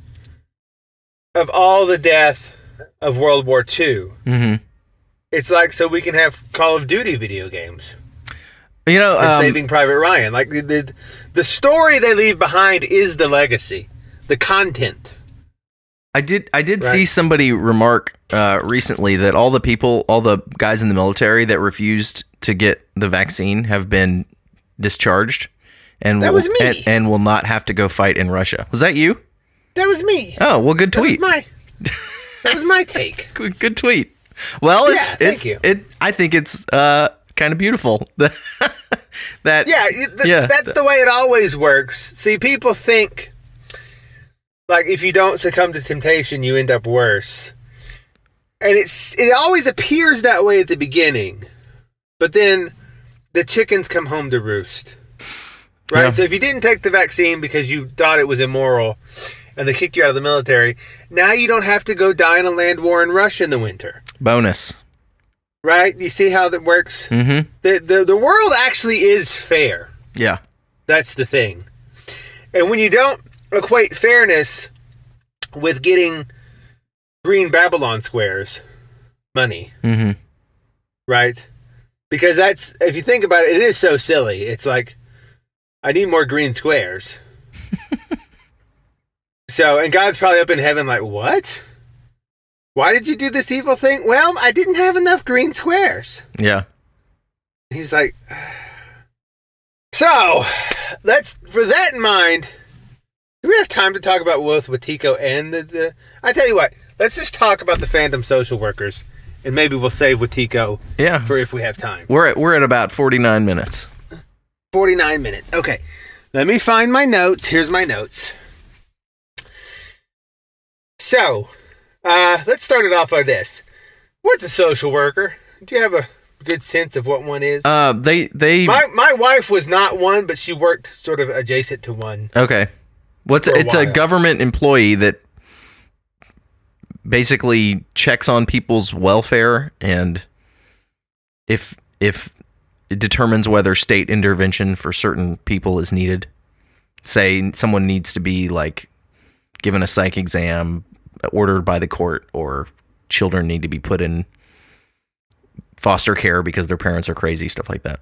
of all the death of World War II? Mm-hmm. It's like, so we can have Call of Duty video games. You know, and Saving Private Ryan. Like, the story they leave behind is the legacy. The content. I did see somebody remark recently that all the guys in the military that refused to get the vaccine have been discharged, and that was me, and will not have to go fight in Russia. Was that you? That was me. Oh, well, good tweet. That was my take. Good tweet. Well, thank you. I think it's kind of beautiful. That's the way it always works. See, people think, like, if you don't succumb to temptation, you end up worse. And it always appears that way at the beginning. But then the chickens come home to roost. Right? Yeah. So if you didn't take the vaccine because you thought it was immoral and they kicked you out of the military, now you don't have to go die in a land war in Russia in the winter. Bonus. Right? You see how that works? Mm-hmm. The world actually is fair. Yeah. That's the thing. And when you don't equate fairness with getting green Babylon squares money, right? Because that's, if you think about it, it is so silly. It's like, I need more green squares. So, and God's probably up in heaven like, what? Why did you do this evil thing? Well, I didn't have enough green squares. Yeah. He's like, so, for that in mind, do we have time to talk about both Watiko and the I tell you what, let's just talk about the fandom social workers, and maybe we'll save Watiko for if we have time. We're at about 49 minutes. 49 minutes. Okay. Let me find my notes. Here's my notes. So, let's start it off like this. What's a social worker? Do you have a good sense of what one is? My wife was not one, but she worked sort of adjacent to one. Okay. It's a government employee that basically checks on people's welfare, and if it determines whether state intervention for certain people is needed. Say someone needs to be like given a psych exam ordered by the court, or children need to be put in foster care because their parents are crazy, stuff like that.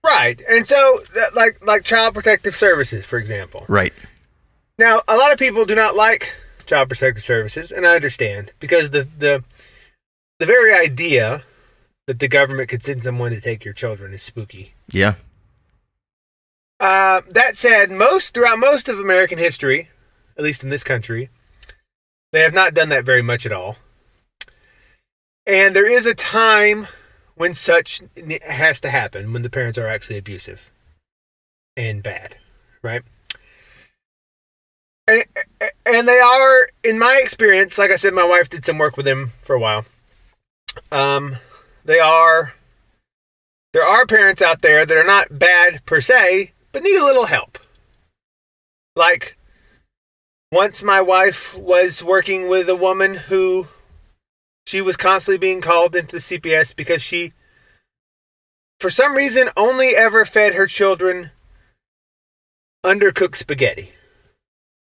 Right. And so like Child Protective Services, for example. Right. Now, a lot of people do not like Child Protective Services, and I understand, because the very idea that the government could send someone to take your children is spooky. Yeah. That said, throughout most of American history, at least in this country, they have not done that very much at all. And there is a time when such has to happen, when the parents are actually abusive and bad, right? And they are, in my experience, like I said, my wife did some work with them for a while. There are parents out there that are not bad per se, but need a little help. Like, once my wife was working with a woman who she was constantly being called into the CPS because she, for some reason, only ever fed her children undercooked spaghetti.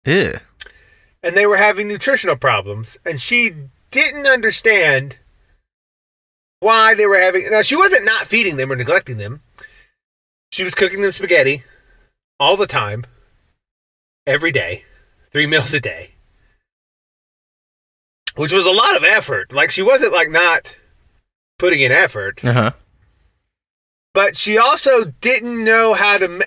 Yeah. And they were having nutritional problems, and she didn't understand why they were having... Now, she wasn't not feeding them or neglecting them. She was cooking them spaghetti all the time, every day, 3 meals a day, which was a lot of effort. Like, she wasn't, like, not putting in effort. Uh-huh. But she also didn't know how to...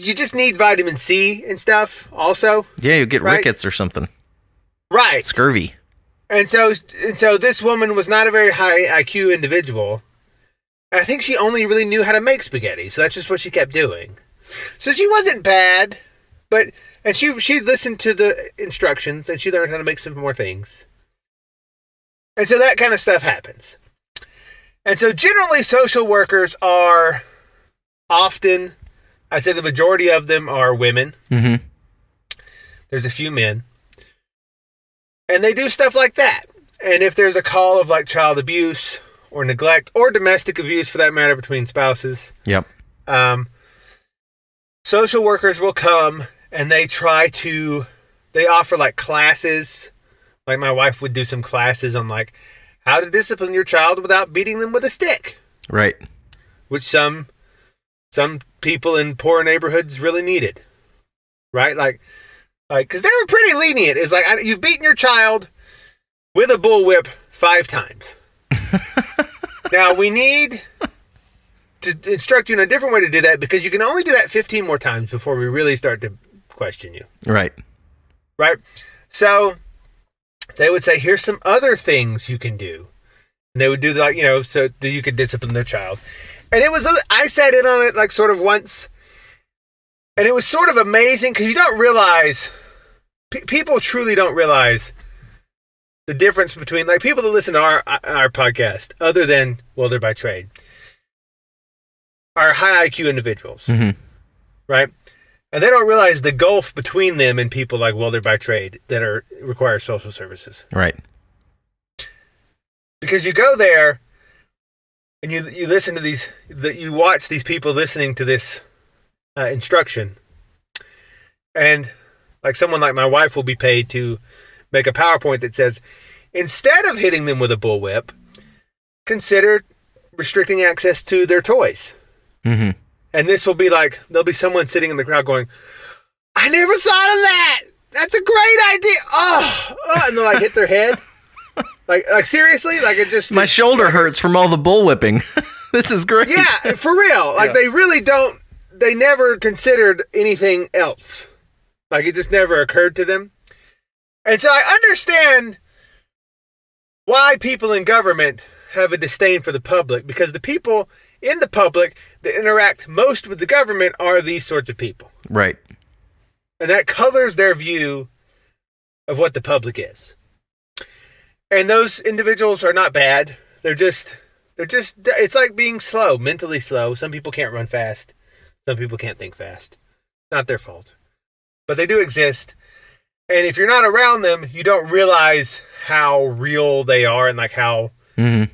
you just need vitamin C and stuff also. Yeah, you get right? rickets or something. Right. Scurvy. And so this woman was not a very high IQ individual. And I think she only really knew how to make spaghetti. So that's just what she kept doing. So she wasn't bad, and she listened to the instructions and she learned how to make some more things. And so that kind of stuff happens. And so generally social workers are often, I'd say the majority of them are women. Mm-hmm. There's a few men. And they do stuff like that. And if there's a call of like child abuse or neglect or domestic abuse for that matter between spouses. Yep. Social workers will come and they offer like classes. Like my wife would do some classes on like how to discipline your child without beating them with a stick. Right. Which some people in poor neighborhoods really needed. Right? Like, because they were pretty lenient. It's like, you've beaten your child with a bullwhip 5 times. Now, we need to instruct you in a different way to do that because you can only do that 15 more times before we really start to question you. Right. Right? So, they would say, here's some other things you can do. And they would do like, so that you could discipline their child. And I sat in on it like sort of once. And it was sort of amazing because you don't realize, people truly don't realize the difference between, like people that listen to our podcast, other than welder by trade, are high IQ individuals, mm-hmm. right? And they don't realize the gulf between them and people like welder by trade that require social services. Right. Because you go there and you listen to you watch these people listening to this instruction, and like someone like my wife will be paid to make a PowerPoint that says, instead of hitting them with a bullwhip, consider restricting access to their toys. Mm-hmm. And this will be like, there'll be someone sitting in the crowd going, I never thought of that. That's a great idea. Oh. And they'll like hit their head. Like seriously? Like it just... My shoulder hurts from all the bullwhipping. This is great. Yeah, for real. Like they really don't, they never considered anything else. Like it just never occurred to them. And so I understand why people in government have a disdain for the public, because the people in the public that interact most with the government are these sorts of people. Right. And that colors their view of what the public is. And those individuals are not bad. They're just, it's like being slow, mentally slow. Some people can't run fast. Some people can't think fast. Not their fault. But they do exist. And if you're not around them, you don't realize how real they are and like how mm-hmm.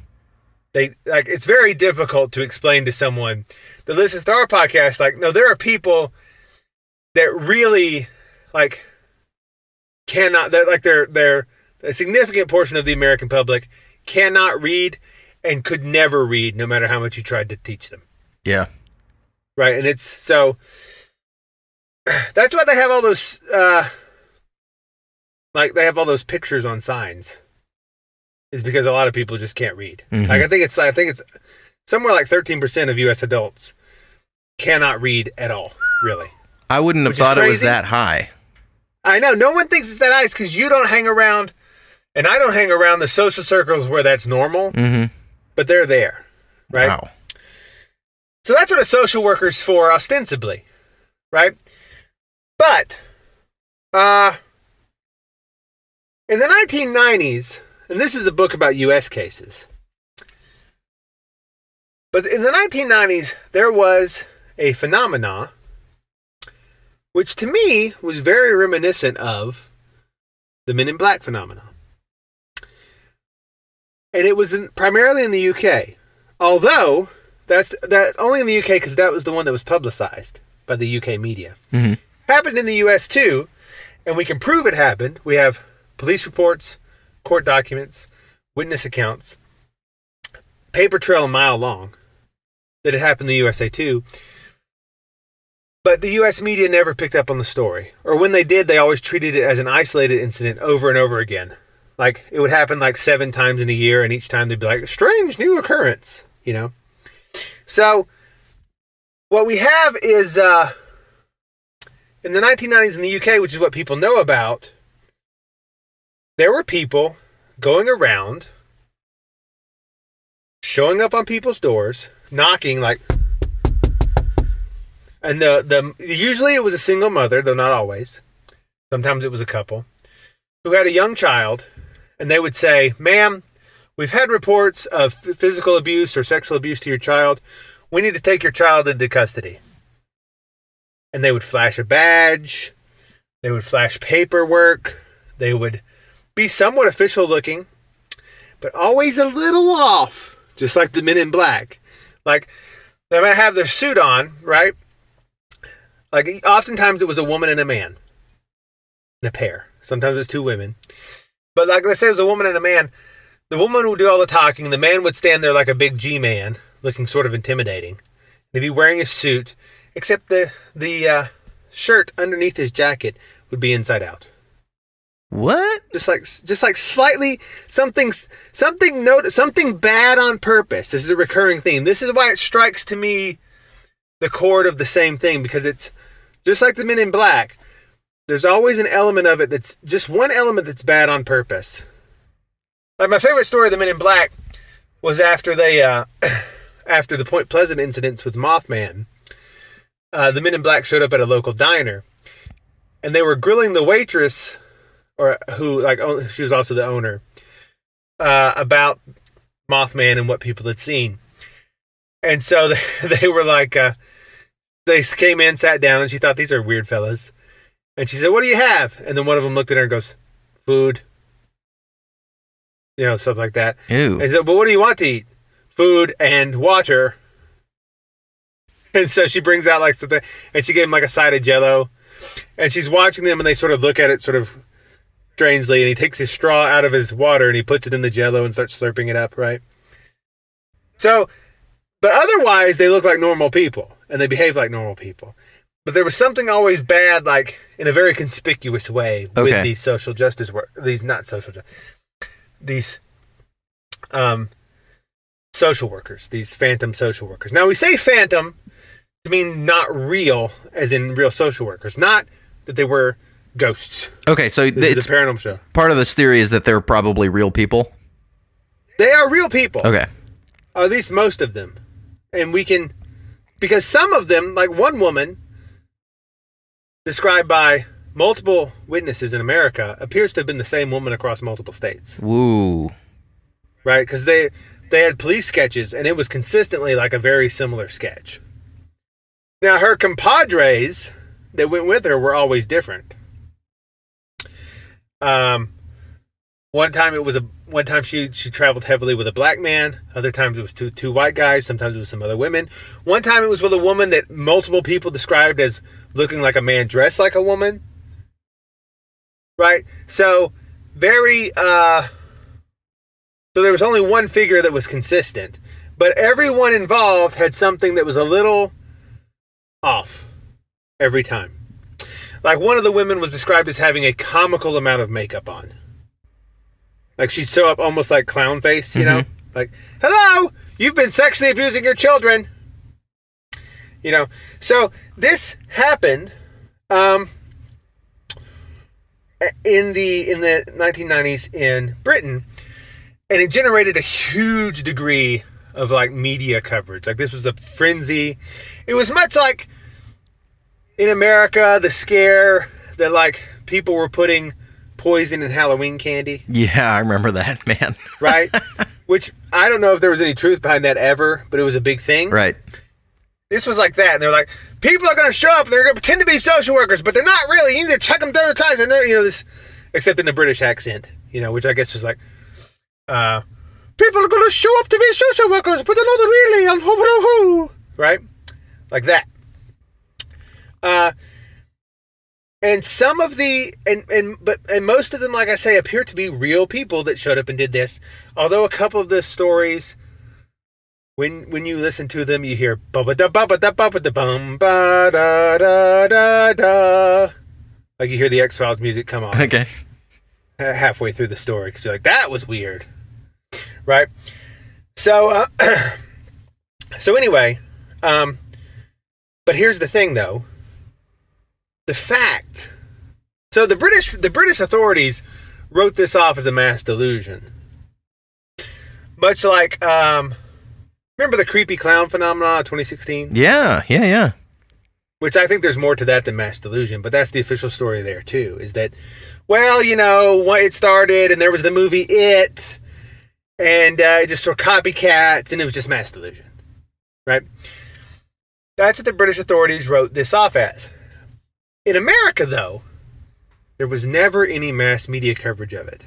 It's very difficult to explain to someone that listens to our podcast, like, no, there are people that really like cannot, that like they're a significant portion of the American public cannot read and could never read no matter how much you tried to teach them. Yeah. Right. And it's so that's why they have all those they have all those pictures on signs. Is because a lot of people just can't read. Mm-hmm. Like I think it's somewhere like 13% of US adults cannot read at all, really. I wouldn't have thought it was that high. I know. No one thinks it's that high because you don't hang around, and I don't hang around the social circles where that's normal, mm-hmm. but they're there, right? Wow. So that's what a social worker's for, ostensibly, right? But in the 1990s, and this is a book about U.S. cases, but in the 1990s, there was a phenomena which to me was very reminiscent of the Men in Black phenomenon. And it was primarily in the UK. Although, that's only in the UK because that was the one that was publicized by the UK media. Mm-hmm. Happened in the US too, and we can prove it happened. We have police reports, court documents, witness accounts, paper trail a mile long that it happened in the USA too. But the US media never picked up on the story. Or when they did, they always treated it as an isolated incident over and over again. Like, it would happen like 7 times in a year, and each time they'd be like, strange new occurrence, you know? So, what we have is in the 1990s in the UK, which is what people know about, there were people going around, showing up on people's doors, knocking like, and usually it was a single mother, though not always. Sometimes it was a couple who had a young child, and they would say, "Ma'am, we've had reports of physical abuse or sexual abuse to your child. We need to take your child into custody." And they would flash a badge. They would flash paperwork. They would be somewhat official looking, but always a little off, just like the Men in Black. Like, they might have their suit on, right? Like, oftentimes it was a woman and a man in a pair. Sometimes it's two women. But like, let's say it was a woman and a man. The woman would do all the talking. The man would stand there like a big G-man, looking sort of intimidating. They'd be wearing a suit, except the shirt underneath his jacket would be inside out. What? Just like slightly something bad on purpose. This is a recurring theme. This is why it strikes to me the chord of the same thing, because it's just like the Men in Black. There's always an element of it that's just one element that's bad on purpose. Like, my favorite story of the Men in Black was after after the Point Pleasant incidents with Mothman. The Men in Black showed up at a local diner, and they were grilling the waitress, or she was also the owner, about Mothman and what people had seen. And so they were like, they came in, sat down, and she thought, these are weird fellas. And she said, "What do you have?" And then one of them looked at her and goes, "Food." You know, stuff like that. Ew. And he said, "Well, what do you want to eat?" "Food and water." And so she brings out like something, and she gave him like a side of Jell-O. And she's watching them, and they sort of look at it sort of strangely, and he takes his straw out of his water, and he puts it in the Jell-O and starts slurping it up, right? So, but otherwise, they look like normal people, and they behave like normal people. But there was something always bad, like, in a very conspicuous way with these social justice work. These social workers, these phantom social workers. Now, we say phantom to mean not real, as in real social workers. Not that they were ghosts. Okay, so this is a paranormal show. Part of this theory is that they're probably real people. They are real people. Okay. Or at least most of them. And we can, because some of them, like one woman, described by multiple witnesses in America, appears to have been the same woman across multiple states. Woo. Right? Because they had police sketches, and it was consistently like a very similar sketch. Now, her compadres that went with her were always different. One time she traveled heavily with a black man. Other times it was two white guys. Sometimes it was some other women. One time it was with a woman that multiple people described as looking like a man dressed like a woman. Right? So so there was only one figure that was consistent, but everyone involved had something that was a little off every time. Like, one of the women was described as having a comical amount of makeup on. Like, she'd show up almost like clown face, you know? Like, "Hello, you've been sexually abusing your children." You know, so this happened in the 1990s in Britain, and it generated a huge degree of like media coverage. Like, this was a frenzy. It was much like in America, the scare that like people were putting poison in Halloween candy. Yeah, I remember that, man. Right? Which, I don't know if there was any truth behind that ever, but it was a big thing. Right. This was like that, and they're like, people are going to show up, and they're going to pretend to be social workers, but they're not really. You need to check them down the ties, and you know this, except in the British accent, you know, which I guess was like, people are going to show up to be social workers, but they're not really. Right? Like that. And some of and most of them, like I say, appear to be real people that showed up and did this. Although a couple of the stories, when you listen to them, you hear ba ba da ba ba da ba ba da bum ba da da da da, like you hear the X-Files music come on. Okay. Halfway through the story, because you're like, that was weird, right? So, so anyway, but here's the thing, though. the fact. So the British authorities wrote this off as a mass delusion. Much like, remember the creepy clown phenomenon of 2016? Yeah. Which I think there's more to that than mass delusion, but that's the official story there too, is that, well, you know, it started and there was the movie It, and it just sort of copycats, and it was just mass delusion, right? That's what the British authorities wrote this off as. In America, though, there was never any mass media coverage of it.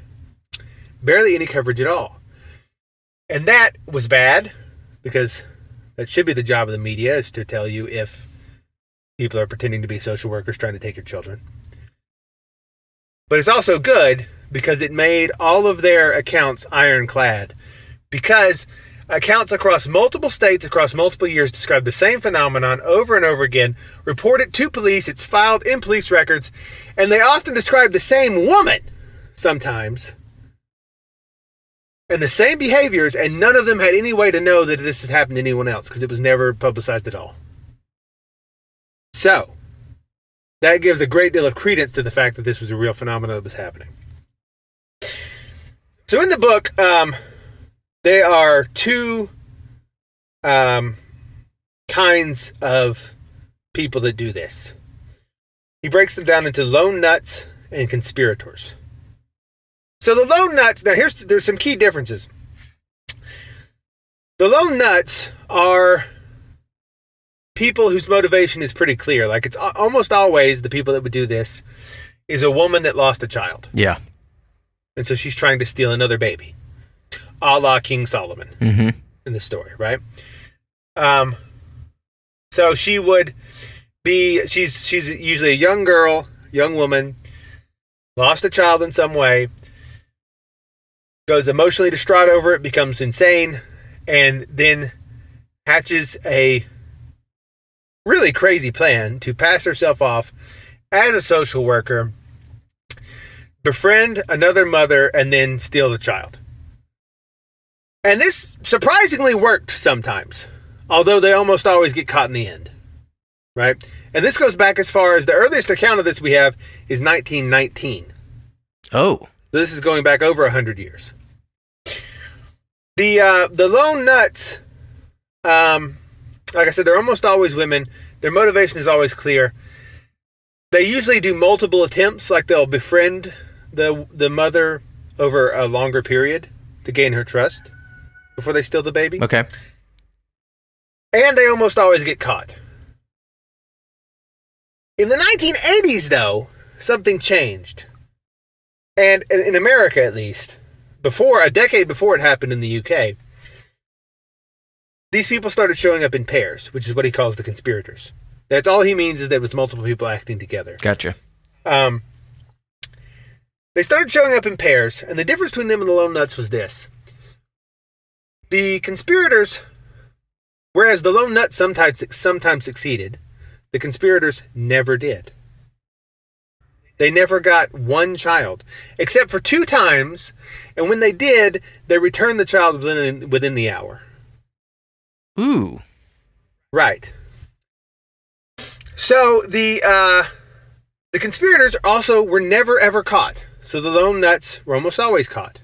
Barely any coverage at all. And that was bad, because that should be the job of the media, is to tell you if people are pretending to be social workers trying to take your children. But it's also good because it made all of their accounts ironclad. Because accounts across multiple states, across multiple years, describe the same phenomenon over and over again, report it to police, it's filed in police records, and they often describe the same woman, sometimes, and the same behaviors, and none of them had any way to know that this had happened to anyone else, because it was never publicized at all. So, that gives a great deal of credence to the fact that this was a real phenomenon that was happening. So in the book, there are two kinds of people that do this. He breaks them down into lone nuts and conspirators. So the lone nuts, now there's some key differences. The lone nuts are people whose motivation is pretty clear. Like, it's almost always the people that would do this is a woman that lost a child. Yeah. And so she's trying to steal another baby. A la King Solomon in the story, right? So she would be, she's usually a young girl, young woman, lost a child in some way, goes emotionally distraught over it, becomes insane, and then hatches a really crazy plan to pass herself off as a social worker, befriend another mother, and then steal the child. And this surprisingly worked sometimes, although they almost always get caught in the end, right? And this goes back as far as the earliest account of this we have is 1919. Oh. So this is going back over 100 years. The lone nuts, like I said, they're almost always women. Their motivation is always clear. They usually do multiple attempts, like they'll befriend the mother over a longer period to gain her trust before they steal the baby. Okay. And they almost always get caught. In the 1980s, though, something changed. And in America, at least, a decade before it happened in the UK, these people started showing up in pairs, which is what he calls the conspirators. That's all he means, is that it was multiple people acting together. Gotcha. They started showing up in pairs, and the difference between them and the lone nuts was this. The conspirators, whereas the lone nuts sometimes succeeded, the conspirators never did. They never got one child, except for 2 times, and when they did, they returned the child within the hour. Ooh. Right. So the conspirators also were never ever caught. So the lone nuts were almost always caught.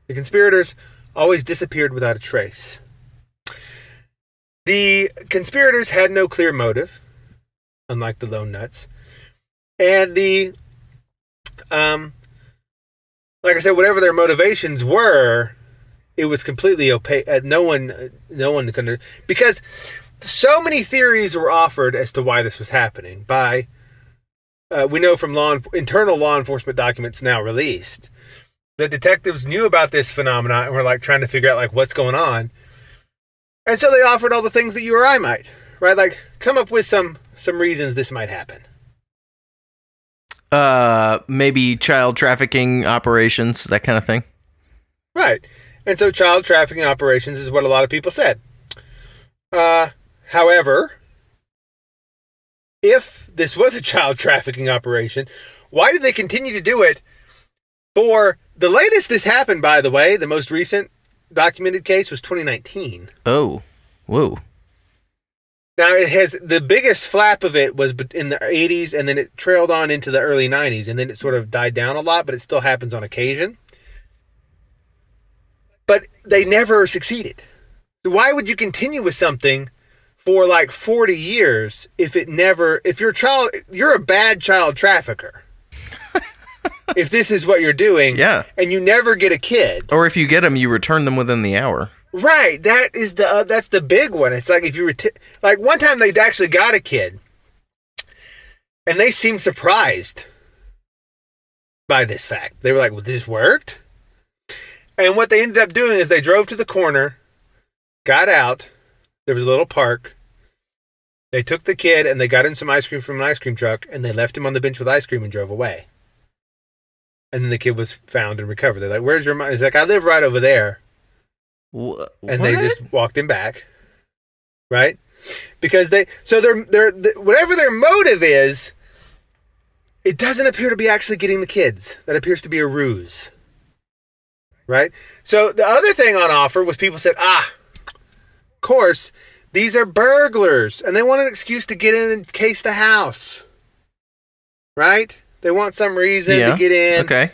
The conspirators always disappeared without a trace. The conspirators had no clear motive, unlike the lone nuts. And like I said, whatever their motivations were, it was completely opaque. No one could, because so many theories were offered as to why this was happening by, we know from internal law enforcement documents now released, that detectives knew about this phenomenon and were like trying to figure out like what's going on. And so they offered all the things that you or I might, right? Like, come up with some reasons this might happen. Maybe child trafficking operations, that kind of thing. Right. And so child trafficking operations is what a lot of people said. However, if this was a child trafficking operation, why did they continue to do it for the latest this happened, by the way, the most recent documented case was 2019. Oh, whoa. Now, it has the biggest flap of it was in the 80s, and then it trailed on into the early 90s, and then it sort of died down a lot, but it still happens on occasion. But they never succeeded. So why would you continue with something for like 40 years if you're a bad child trafficker? If this is what you're doing, Yeah. and you never get a kid. Or if you get them, you return them within the hour. Right, that's the big one. It's like if you like one time they actually got a kid, and they seemed surprised by this fact. They were like, "Well, this worked." And what they ended up doing is they drove to the corner, got out. There was a little park. They took the kid and they got him some ice cream from an ice cream truck, and they left him on the bench with ice cream and drove away. And then the kid was found and recovered. They're like, "Where's your mom?" He's like, "I live right over there." And they just walked him back, right? Because they're whatever their motive is, it doesn't appear to be actually getting the kids. That appears to be a ruse, right? So the other thing on offer was people said, of course, these are burglars, and they want an excuse to get in and case the house, right? They want some reason to get in. Okay.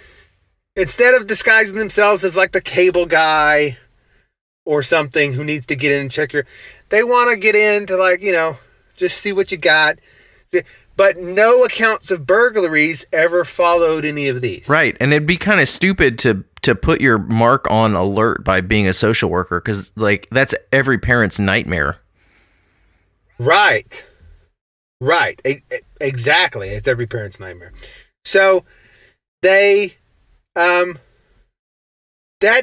Instead of disguising themselves as like the cable guy or something who needs to get in and check they want to get in to like, just see what you got. But no accounts of burglaries ever followed any of these. Right. And it'd be kind of stupid to put your mark on alert by being a social worker, because like that's every parent's nightmare. Right. Exactly. It's every parent's nightmare. So they, that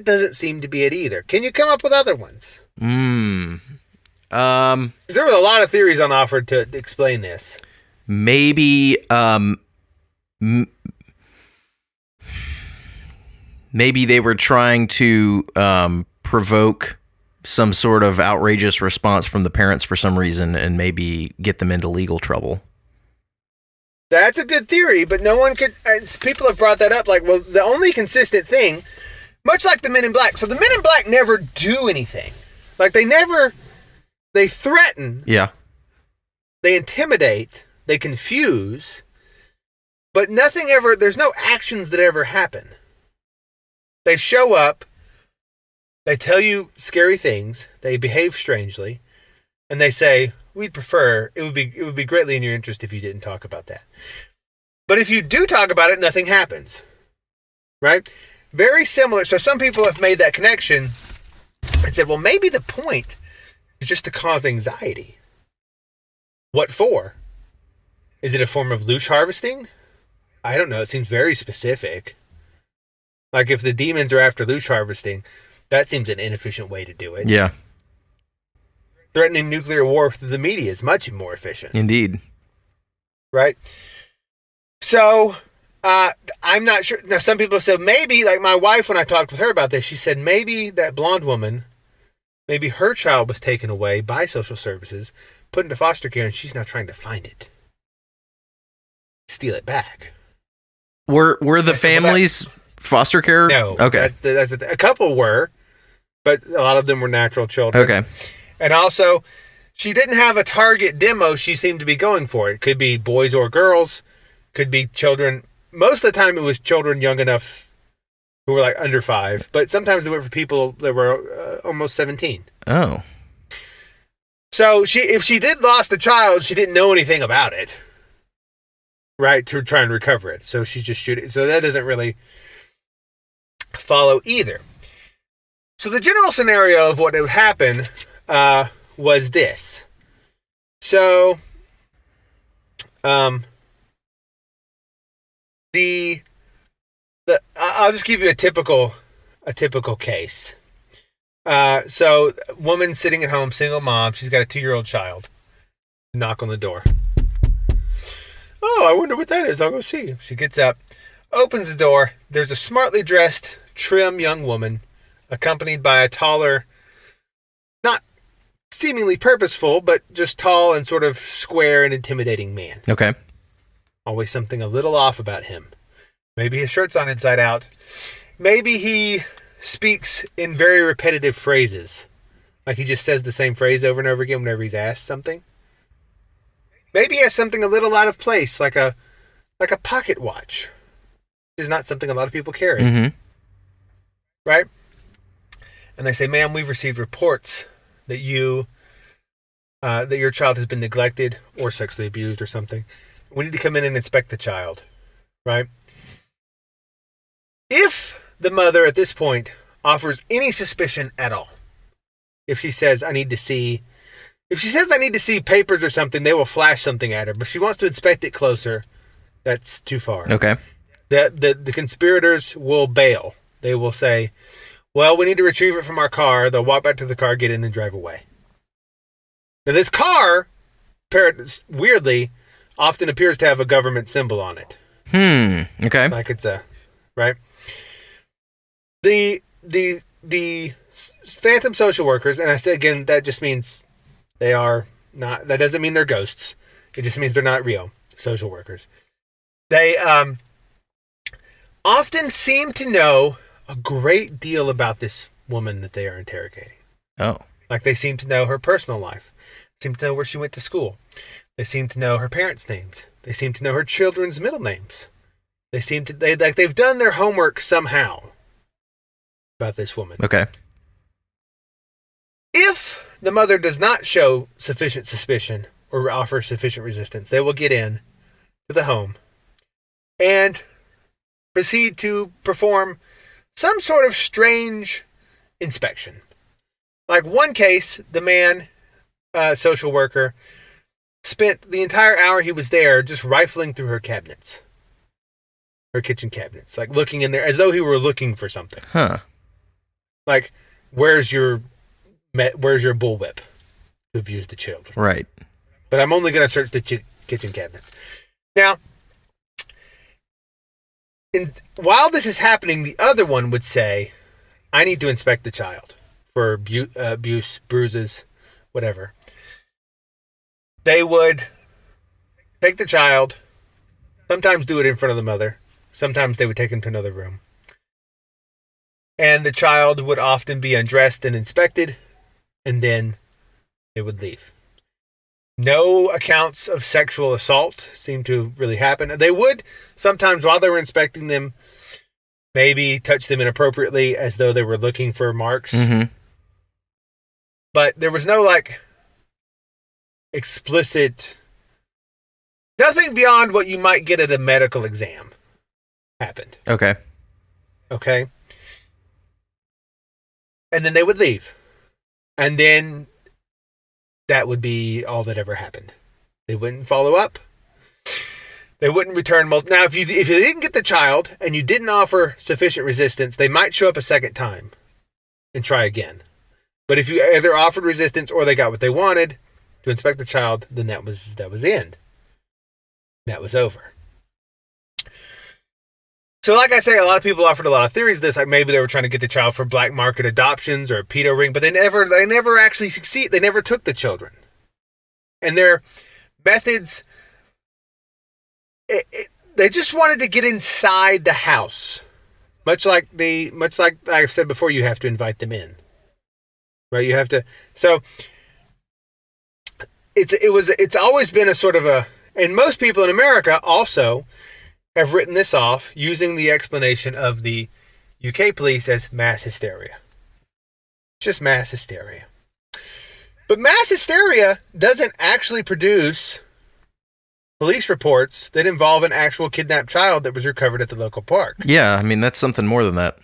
doesn't seem to be it either. Can you come up with other ones? There were a lot of theories on offer to explain this. Maybe, maybe they were trying to provoke some sort of outrageous response from the parents for some reason, and maybe get them into legal trouble. That's a good theory, but no one could. People have brought that up. Like, well, the only consistent thing, much like the Men in Black. So the Men in Black never do anything. Like they threaten. Yeah. They intimidate. They confuse. But nothing ever. There's no actions that ever happen. They show up. They tell you scary things. They behave strangely, and they say, "We'd prefer it would be greatly in your interest if you didn't talk about that." But if you do talk about it, nothing happens. Right? Very similar. So some people have made that connection and said, "Well, maybe the point is just to cause anxiety." What for? Is it a form of loosh harvesting? I don't know. It seems very specific. Like if the demons are after loosh harvesting, that seems an inefficient way to do it. Yeah. Threatening nuclear war through the media is much more efficient. Indeed. Right? So, I'm not sure. Now, some people have said maybe, like my wife, when I talked with her about this, she said maybe that blonde woman, maybe her child was taken away by social services, put into foster care, and she's now trying to find it. Steal it back. Were the families foster care? No. Okay. A couple were, but a lot of them were natural children. Okay. And also, she didn't have a target demo she seemed to be going for. It could be boys or girls, could be children. Most of the time it was children young enough who were like under 5, but sometimes they went for people that were almost 17. Oh. So if she did lost a child, she didn't know anything about it, right, to try and recover it. So she's just shooting. So that doesn't really follow either. So the general scenario of what would happen was this. So, I'll just give you a typical case. So, woman sitting at home, single mom. She's got a 2-year-old child. Knock on the door. Oh, I wonder what that is. I'll go see. She gets up, opens the door. There's a smartly dressed, trim young woman, accompanied by a taller, not seemingly purposeful, but just tall and sort of square and intimidating man. Okay. Always something a little off about him. Maybe his shirt's on inside out. Maybe he speaks in very repetitive phrases. Like he just says the same phrase over and over again whenever he's asked something. Maybe he has something a little out of place, like a pocket watch. This is not something a lot of people carry. Mm-hmm. Right? And they say, ma'am, we've received reports that your child has been neglected or sexually abused or something. We need to come in and inspect the child. Right? If the mother at this point offers any suspicion at all, if she says, I need to see papers or something, they will flash something at her. But if she wants to inspect it closer, that's too far. Okay. The conspirators will bail. They will say, well, we need to retrieve it from our car. They'll walk back to the car, get in, and drive away. Now, this car, weirdly, often appears to have a government symbol on it. Okay. Like it's right? The phantom social workers, and I say again, that just means they are not, that doesn't mean they're ghosts. It just means they're not real social workers. They often seem to know a great deal about this woman that they are interrogating. Oh. Like they seem to know her personal life. They seem to know where she went to school. They seem to know her parents' names. They seem to know her children's middle names. They've done their homework somehow about this woman. Okay. If the mother does not show sufficient suspicion or offer sufficient resistance, they will get in to the home and proceed to perform some sort of strange inspection. Like one case, the man, social worker, spent the entire hour he was there just rifling through her cabinets. Her kitchen cabinets. Like looking in there as though he were looking for something. Huh. Like, where's your bullwhip to abuse the children? Right. But I'm only going to search the kitchen cabinets. Now, while this is happening, the other one would say, I need to inspect the child for abuse, bruises, whatever. They would take the child, sometimes do it in front of the mother. Sometimes they would take him to another room. And the child would often be undressed and inspected, and then they would leave. No accounts of sexual assault seem to really happen. They would sometimes, while they were inspecting them, maybe touch them inappropriately as though they were looking for marks. Mm-hmm. But there was no, explicit... Nothing beyond what you might get at a medical exam happened. Okay. Okay? And then they would leave. And then that would be all that ever happened. They wouldn't follow up. They wouldn't return. Now, if you didn't get the child and you didn't offer sufficient resistance, they might show up a second time and try again. But if you either offered resistance or they got what they wanted to inspect the child, then that was the end. That was over. So like I say, a lot of people offered a lot of theories of this, like maybe they were trying to get the child for black market adoptions or a pedo ring, but they never actually succeed. They never took the children. And their methods, they just wanted to get inside the house. Much like I've said before, you have to invite them in. Right? You have to. So it's always been a sort of a, and most people in America also have written this off using the explanation of the UK police as mass hysteria. Just mass hysteria. But mass hysteria doesn't actually produce police reports that involve an actual kidnapped child that was recovered at the local park. Yeah, I mean, that's something more than that.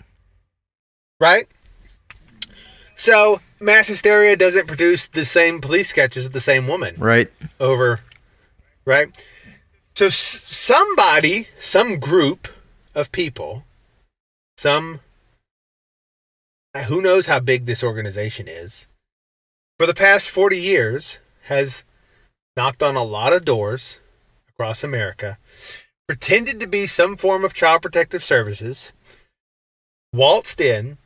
Right? So, mass hysteria doesn't produce the same police sketches of the same woman. Right. Over, right? So somebody, some group of people, who knows how big this organization is, for the past 40 years has knocked on a lot of doors across America, pretended to be some form of child protective services, waltzed in,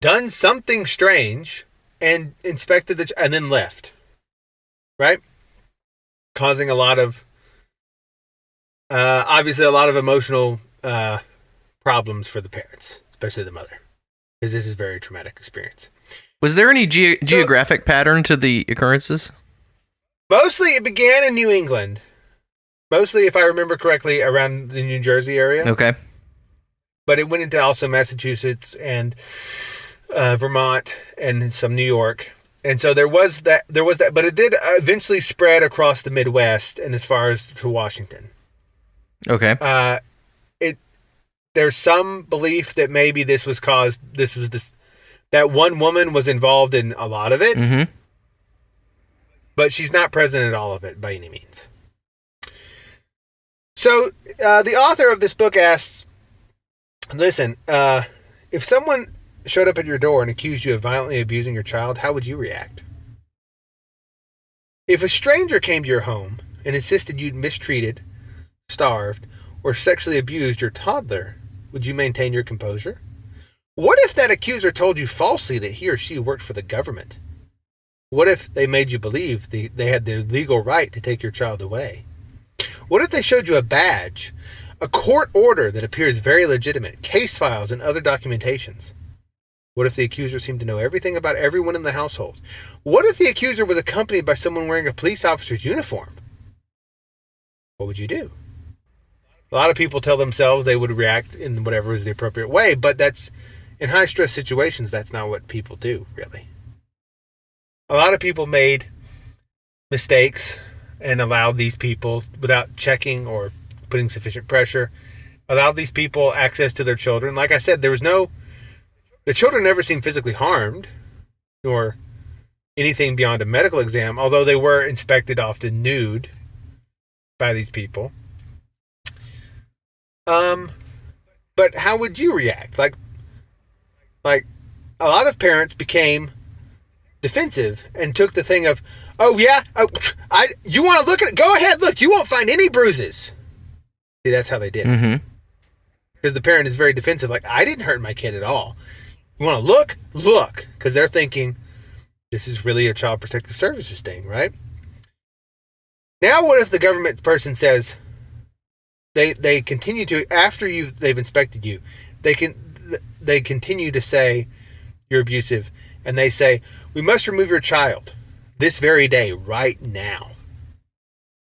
done something strange, and inspected and then left. Right? Causing a lot of obviously a lot of emotional problems for the parents, especially the mother, because this is a very traumatic experience. Was there any geographic pattern to the occurrences? Mostly it began in New England. Mostly, if I remember correctly, around the New Jersey area. Okay. But it went into also Massachusetts and Vermont and some New York. And so there was that, but it did eventually spread across the Midwest and as far as to Washington. Okay. There's some belief that maybe that one woman was involved in a lot of it, Mm-hmm. but she's not present in all of it by any means. So the author of this book asks, listen, if someone showed up at your door and accused you of violently abusing your child, how would you react? If a stranger came to your home and insisted you'd mistreated, starved, or sexually abused your toddler, would you maintain your composure? What if that accuser told you falsely that he or she worked for the government? What if they made you believe they had the legal right to take your child away? What if they showed you a badge, a court order that appears very legitimate, case files and other documentations? What if the accuser seemed to know everything about everyone in the household? What if the accuser was accompanied by someone wearing a police officer's uniform? What would you do? A lot of people tell themselves they would react in whatever is the appropriate way, but that's, in high-stress situations, that's not what people do, really. A lot of people made mistakes and allowed these people, without checking or putting sufficient pressure, allowed these people access to their children. Like I said, the children never seemed physically harmed, nor anything beyond a medical exam, although they were inspected often nude by these people. But how would you react? Like a lot of parents became defensive and took the thing of, oh yeah, you want to look at it? Go ahead, look. You won't find any bruises. See, that's how they did it. Mm-hmm. Because the parent is very defensive. Like, I didn't hurt my kid at all. You want to look? Look. Because they're thinking this is really a Child Protective Services thing, right? Now, what if the government person says they continue to, after they've inspected you, they continue to say you're abusive, and they say, we must remove your child this very day, right now.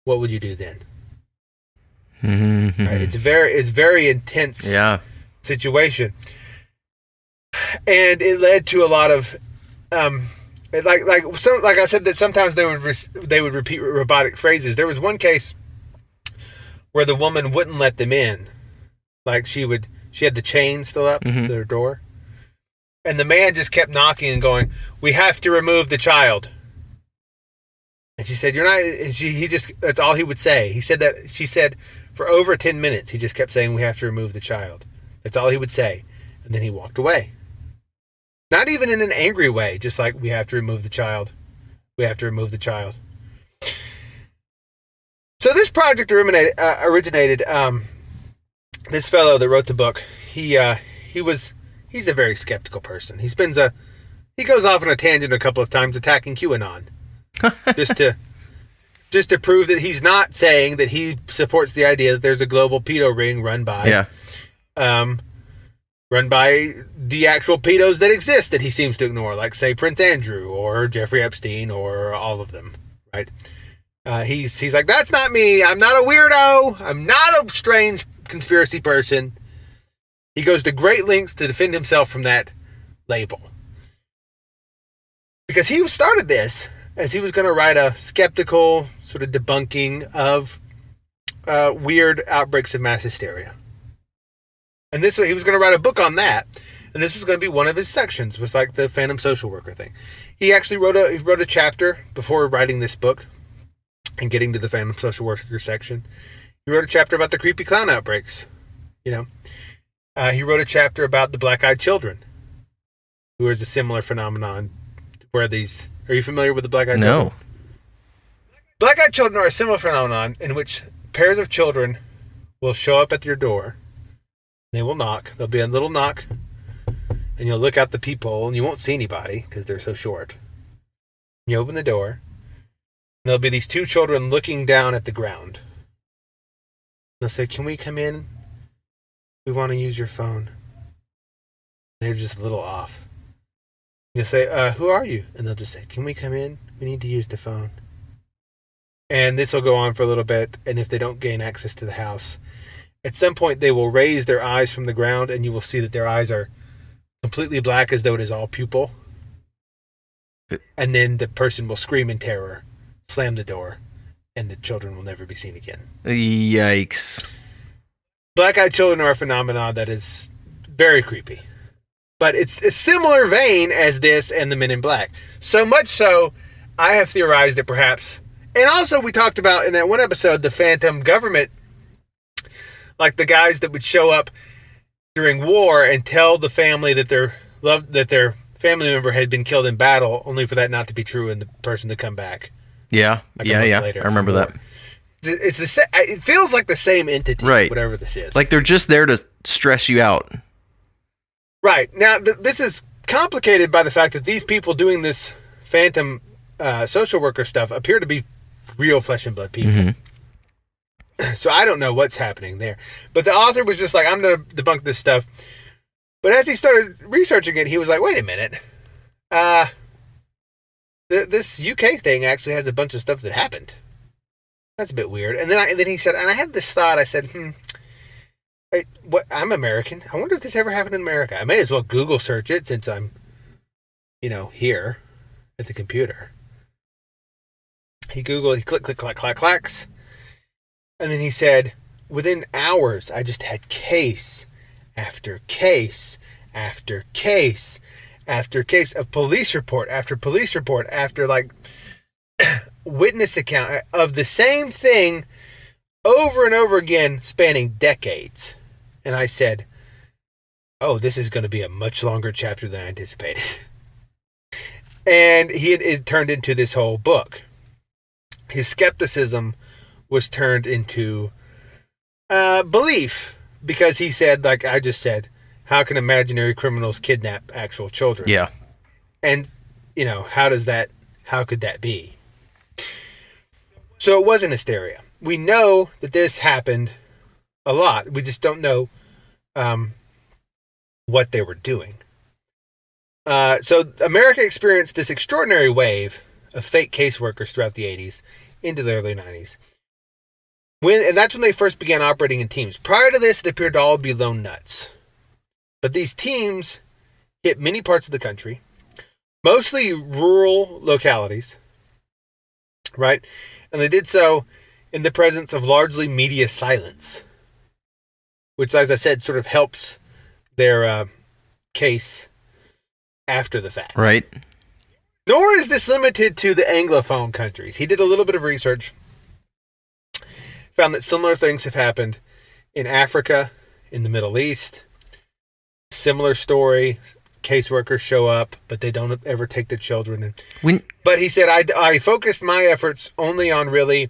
What would you do then? Mm-hmm. Right? It's very intense situation, and it led to a lot of like I said, that sometimes they would repeat robotic phrases. There was one case where the woman wouldn't let them in, like she had the chain still up to their door, and the man just kept knocking and going, "We have to remove the child." And she said, "You're not." He just, that's all he would say. He said that, she said, for over 10 minutes, he just kept saying, "We have to remove the child." That's all he would say. And then he walked away. Not even in an angry way, just like, "We have to remove the child. We have to remove the child." So this project originated, this fellow that wrote the book, he's a very skeptical person. He goes off on a tangent a couple of times attacking QAnon. just to prove that he's not saying that he supports the idea that there's a global pedo ring run by the actual pedos that exist that he seems to ignore, like, say, Prince Andrew or Jeffrey Epstein or all of them, right? He's like, that's not me. I'm not a weirdo. I'm not a strange conspiracy person. He goes to great lengths to defend himself from that label. Because he started this as he was going to write a skeptical sort of debunking of weird outbreaks of mass hysteria. And he was going to write a book on that. And this was going to be one of his sections, was like the Phantom Social Worker thing. He actually wrote a chapter before writing this book and getting to the Phantom Social Worker section. He wrote a chapter about the creepy clown outbreaks. He wrote a chapter about the black-eyed children, who is a similar phenomenon. Are you familiar with the black-eyed children? No. Black-eyed children are a similar phenomenon in which pairs of children will show up at your door. They will knock. There'll be a little knock, and you'll look out the peephole, and you won't see anybody because they're so short. You open the door, and there'll be these two children looking down at the ground. They'll say, "Can we come in? We want to use your phone." They're just a little off. You'll say, "Who are you?" And they'll just say, "Can we come in? We need to use the phone." And this will go on for a little bit. And if they don't gain access to the house, at some point they will raise their eyes from the ground, and you will see that their eyes are completely black, as though it is all pupil. And then the person will scream in terror, slam the door, and the children will never be seen again. Yikes. Black-eyed children are a phenomenon that is very creepy. But it's a similar vein as this and the Men in Black. So much so, I have theorized that perhaps... And also, we talked about in that one episode, the phantom government, like the guys that would show up during war and tell the family that their family member had been killed in battle, only for that not to be true and the person to come back. Yeah, yeah. I remember that. It feels like the same entity, right? Whatever this is. Like they're just there to stress you out. Right. Now, this is complicated by the fact that these people doing this phantom social worker stuff appear to be real flesh and blood people. Mm-hmm. So I don't know what's happening there. But the author was just like, I'm going to debunk this stuff. But as he started researching it, he was like, wait a minute. This UK thing actually has a bunch of stuff that happened. That's a bit weird. And then he said, and I had this thought, I said, I'm American. I wonder if this ever happened in America. I may as well Google search it since I'm, here at the computer. He clacks. And then he said, within hours, I just had case after case after case after case of police report after police report after witness account of the same thing over and over again, spanning decades. And I said, oh, this is going to be a much longer chapter than I anticipated. And it turned into this whole book. His skepticism was turned into belief, because he said, like I just said, how can imaginary criminals kidnap actual children? Yeah. And, how could that be? So it wasn't hysteria. We know that this happened a lot. We just don't know what they were doing. So America experienced this extraordinary wave of fake caseworkers throughout the 80s into the early 90s. And that's when they first began operating in teams. Prior to this, it appeared to all be lone nuts. But these teams hit many parts of the country, mostly rural localities, right? And they did so in the presence of largely media silence, which, as I said, sort of helps their case after the fact. Right. Nor is this limited to the Anglophone countries. He did a little bit of research, found that similar things have happened in Africa, in the Middle East. Similar story. Caseworkers show up, but they don't ever take the children. But he said, I focused my efforts only on really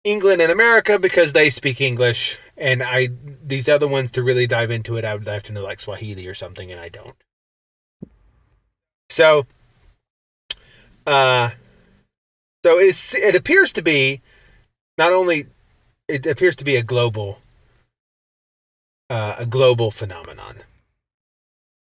England and America because they speak English, and these other ones, to really dive into it, I would have to know like Swahili or something, and I don't. So, it appears to be it appears to be a global phenomenon.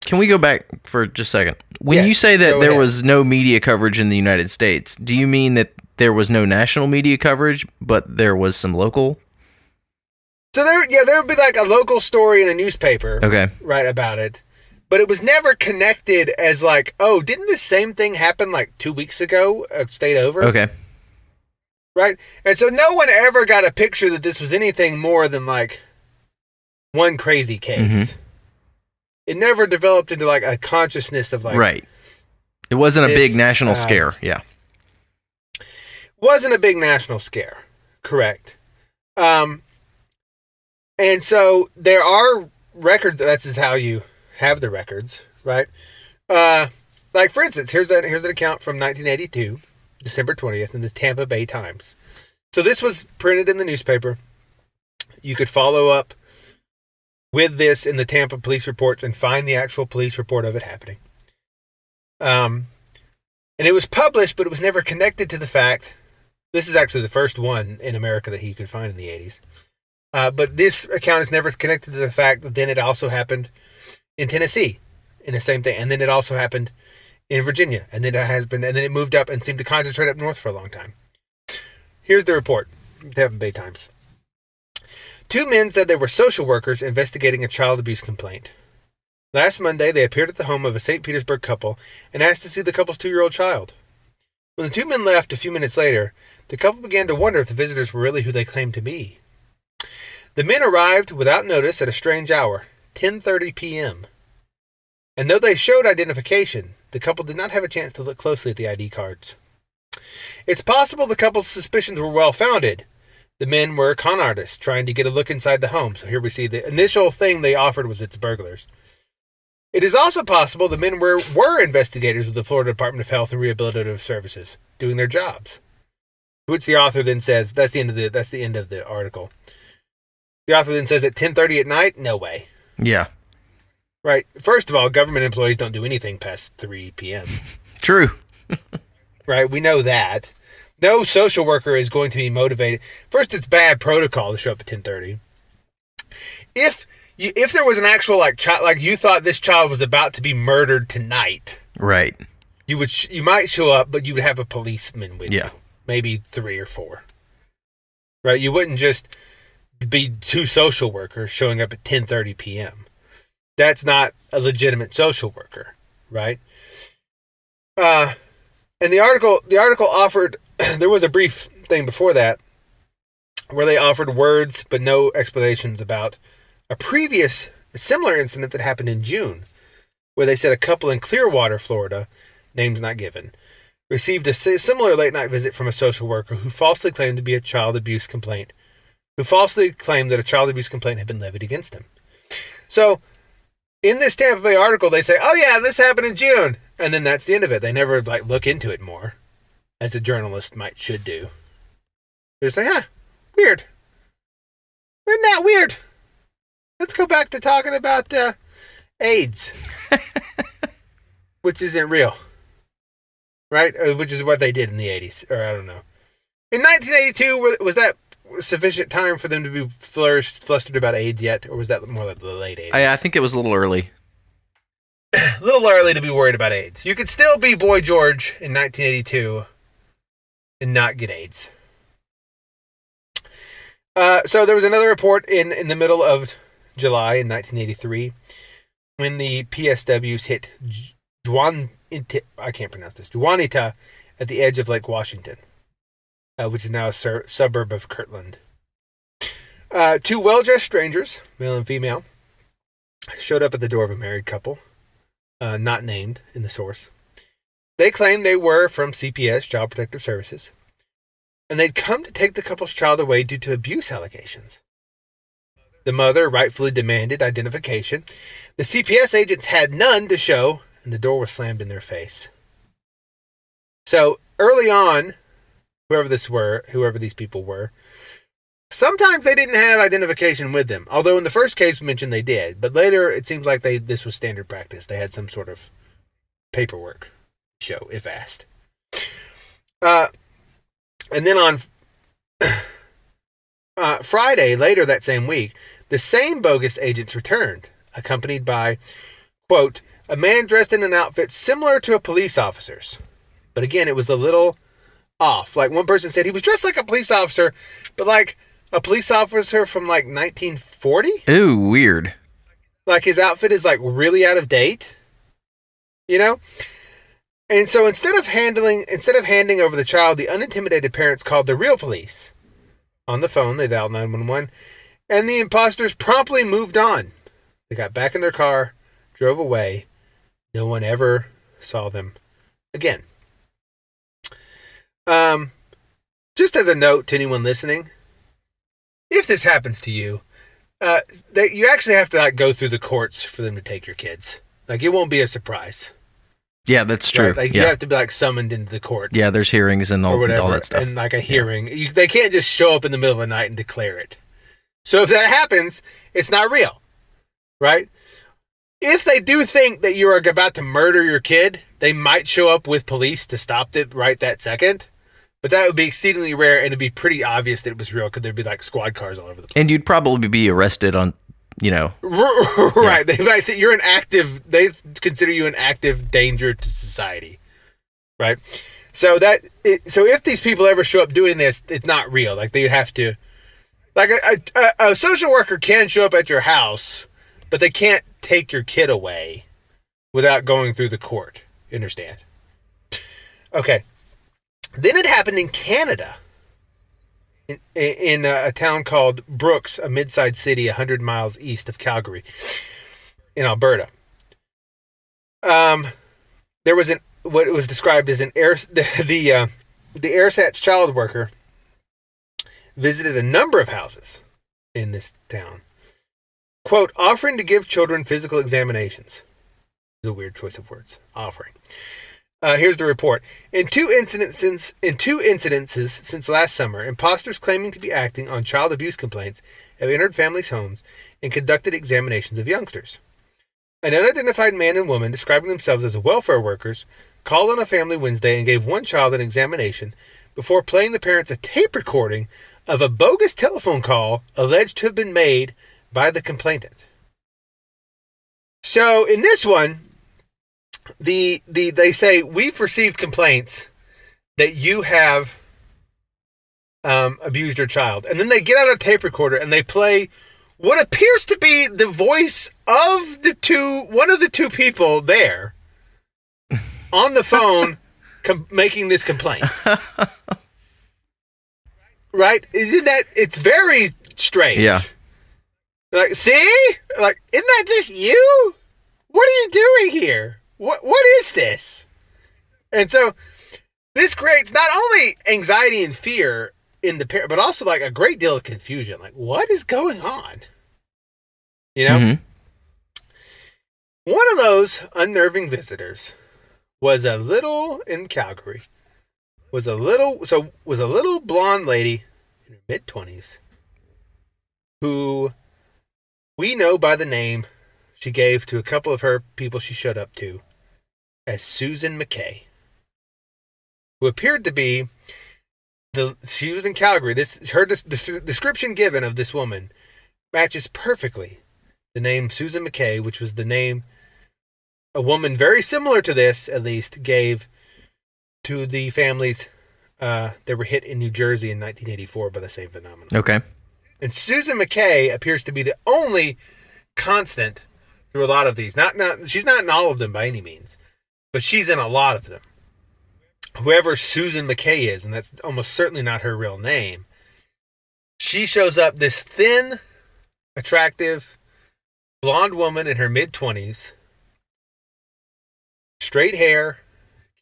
Can we go back for just a second? When you say that there was no media coverage in the United States, do you mean that there was no national media coverage, but there was some local? So there would be like a local story in a newspaper, okay, right, about it. But it was never connected as like, oh, didn't the same thing happen like 2 weeks ago, state over? Okay. Right? And so no one ever got a picture that this was anything more than like one crazy case. Mm-hmm. It never developed into like a consciousness of like... Right. It wasn't a big national scare. Yeah. Wasn't a big national scare. Correct. And so there are records. That's just how you have the records, right? Like, for instance, here's an account from 1982, December 20th, in the Tampa Bay Times. So this was printed in the newspaper. You could follow up with this in the Tampa police reports and find the actual police report of it happening. And it was published, but it was never connected to the fact. This is actually the first one in America that he could find in the 80s. But this account is never connected to the fact that then it also happened in Tennessee in the same thing. And then it also happened in Virginia. And then it moved up and seemed to concentrate up north for a long time. Here's the report. Tampa Bay Times. 2 men said they were social workers investigating a child abuse complaint. Last Monday, they appeared at the home of a St. Petersburg couple and asked to see the couple's 2-year-old child. When the 2 men left a few minutes later, the couple began to wonder if the visitors were really who they claimed to be. The men arrived without notice at a strange hour, 10:30 p.m. And though they showed identification, the couple did not have a chance to look closely at the ID cards. It's possible the couple's suspicions were well-founded. The men were con artists trying to get a look inside the home. So here we see the initial thing they offered was it's burglars. It is also possible the men were investigators with the Florida Department of Health and Rehabilitative Services, doing their jobs. Which the author then says, that's the end of the article. The author then says at 10:30 at night, no way. Yeah. Right. First of all, government employees don't do anything past 3 p.m. True. Right? We know that. No social worker is going to be motivated. First, it's bad protocol to show up at 10:30. If there was an actual child, like you thought this child was about to be murdered tonight, right? You might show up, but you would have a policeman with you, Yeah. maybe 3 or 4. Right? You wouldn't just be 2 social workers showing up at 10:30 p.m. That's not a legitimate social worker, right? And the article offered, there was a brief thing before that where they offered words but no explanations about a similar incident that happened in June, where they said a couple in Clearwater, Florida, names not given, received a similar late-night visit from a social worker who falsely claimed that a child abuse complaint had been levied against him. So, in this Tampa Bay article, they say, oh yeah, this happened in June. And then that's the end of it. They never look into it more, as a journalist should do. They just say, weird. Isn't that weird? Let's go back to talking about AIDS, which isn't real, right? Which is what they did in the 80s, or I don't know. In 1982, was that sufficient time for them to be flustered about AIDS yet, or was that more like the late 80s? I think it was a little early. A little early to be worried about AIDS. You could still be Boy George in 1982 and not get AIDS. So there was another report in the middle of July in 1983 when the PSWs hit Juanita at the edge of Lake Washington, which is now a suburb of Kirtland. 2 well-dressed strangers, male and female, showed up at the door of a married couple. Not named in the source. They claimed they were from CPS, Child Protective Services, and they'd come to take the couple's child away due to abuse allegations. The mother rightfully demanded identification. The CPS agents had none to show, and the door was slammed in their face. So, early on, whoever these people were, sometimes they didn't have identification with them, although in the first case mentioned they did. But later, it seems like this was standard practice. They had some sort of paperwork show, if asked. And then on Friday, later that same week, the same bogus agents returned, accompanied by, quote, a man dressed in an outfit similar to a police officer's. But again, it was a little off. Like one person said, he was dressed like a police officer, but like a police officer from 1940? Ooh, weird. Like his outfit is really out of date. You know? And so instead of handing over the child, the unintimidated parents called the real police. On the phone, they dialed 911, and the imposters promptly moved on. They got back in their car, drove away. No one ever saw them again. Just as a note to anyone listening, if this happens to you, you actually have to go through the courts for them to take your kids. It won't be a surprise. Yeah, that's true. Right? You have to be summoned into the court. Yeah, there's hearings and all that stuff. And a hearing. They can't just show up in the middle of the night and declare it. So if that happens, it's not real. Right? If they do think that you are about to murder your kid, they might show up with police to stop it right that second. But that would be exceedingly rare, and it'd be pretty obvious that it was real because there'd be squad cars all over the place. And you'd probably be arrested on, Right. They might think they consider you an active danger to society. Right. So so if these people ever show up doing this, it's not real. Like they have to, like a social worker can show up at your house, but they can't take your kid away without going through the court. You understand? Okay. Then it happened in Canada, in a town called Brooks, a mid-sized city 100 miles east of Calgary, in Alberta. There was what was described as the AirSats child worker visited a number of houses in this town, quote, offering to give children physical examinations. It's a weird choice of words. Offering. Here's the report. In two incidences since last summer, imposters claiming to be acting on child abuse complaints have entered families' homes and conducted examinations of youngsters. An unidentified man and woman describing themselves as welfare workers called on a family Wednesday and gave one child an examination before playing the parents a tape recording of a bogus telephone call alleged to have been made by the complainant. So in this one, they say, we've received complaints that you have abused your child. And then they get out a tape recorder and they play what appears to be the voice of one of the two people there on the phone making this complaint. Right? Isn't that, it's very strange. Yeah. Like, see? Like, isn't that just you? What are you doing here? What is this? And so this creates not only anxiety and fear in the parent, but also like a great deal of confusion. Like, what is going on? You know? Mm-hmm. One of those unnerving visitors was a little blonde lady in her mid-20s who we know by the name she gave to a couple of her people she showed up to as Susan McKay, who appeared to be she was in Calgary. Her description given of this woman matches perfectly the name Susan McKay, which was the name a woman very similar to this, at least, gave to the families that were hit in New Jersey in 1984 by the same phenomenon. Okay. And Susan McKay appears to be the only constant through a lot of these. She's not in all of them by any means, but she's in a lot of them. Whoever Susan McKay is, and that's almost certainly not her real name, she shows up, this thin, attractive, blonde woman in her mid-20s, straight hair,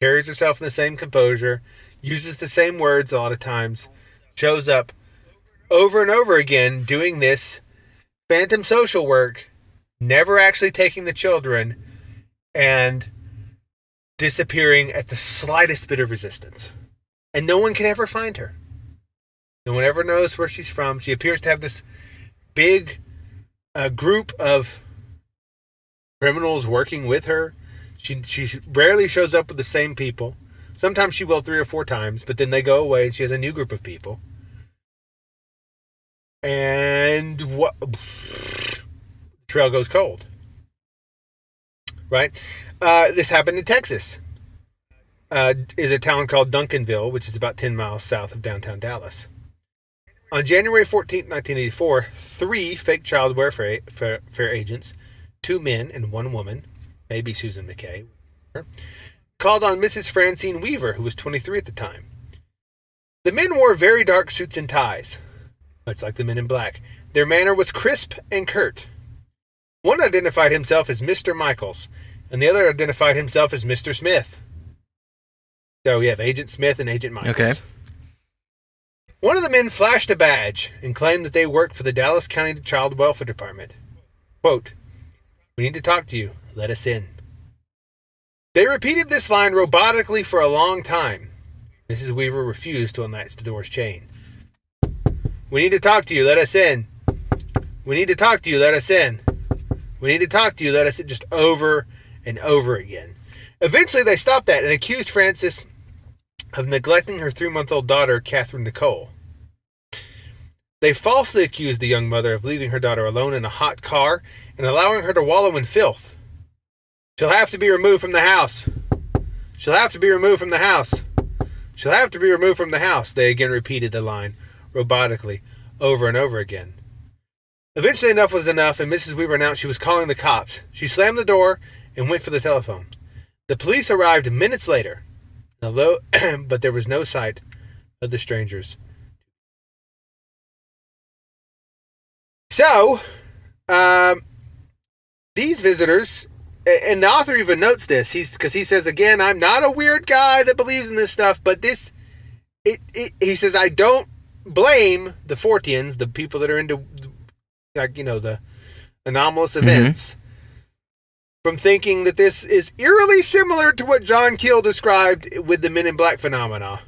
carries herself in the same composure, uses the same words a lot of times, shows up over and over again doing this phantom social work, never actually taking the children, and disappearing at the slightest bit of resistance. And no one can ever find her. No one ever knows where she's from. She appears to have this big group of criminals working with her. She rarely shows up with the same people. Sometimes she will 3 or 4 times, but then they go away and she has a new group of people. And trail goes cold. Right? This happened in Texas. Is a town called Duncanville, which is about 10 miles south of downtown Dallas. On January 14, 1984, 3 fake child welfare agents, 2 men and 1 woman, maybe Susan McKay, called on Mrs. Francine Weaver, who was 23 at the time. The men wore very dark suits and ties, much like the men in black. Their manner was crisp and curt. One identified himself as Mr. Michaels, and the other identified himself as Mr. Smith. So we have Agent Smith and Agent Michaels. Okay. One of the men flashed a badge and claimed that they worked for the Dallas County Child Welfare Department. Quote, "We need to talk to you. Let us in." They repeated this line robotically for a long time. Mrs. Weaver refused to unlatch the door's chain. "We need to talk to you. Let us in. We need to talk to you. Let us in. We need to talk to you. Let us in," just over and over again. Eventually, they stopped that and accused Frances of neglecting her 3-month-old daughter, Catherine Nicole. They falsely accused the young mother of leaving her daughter alone in a hot car and allowing her to wallow in filth. "She'll have to be removed from the house. She'll have to be removed from the house. She'll have to be removed from the house. They again repeated the line, robotically, over and over again. Eventually enough was enough, and Mrs. Weaver announced she was calling the cops. She slammed the door and went for the telephone. The police arrived minutes later, but there was no sight of the strangers. So, these visitors, and the author even notes this, because he says, again, I'm not a weird guy that believes in this stuff, but he says, I don't blame the Forteans, the people that are into, the anomalous events, from thinking that this is eerily similar to what John Keel described with the Men in Black phenomena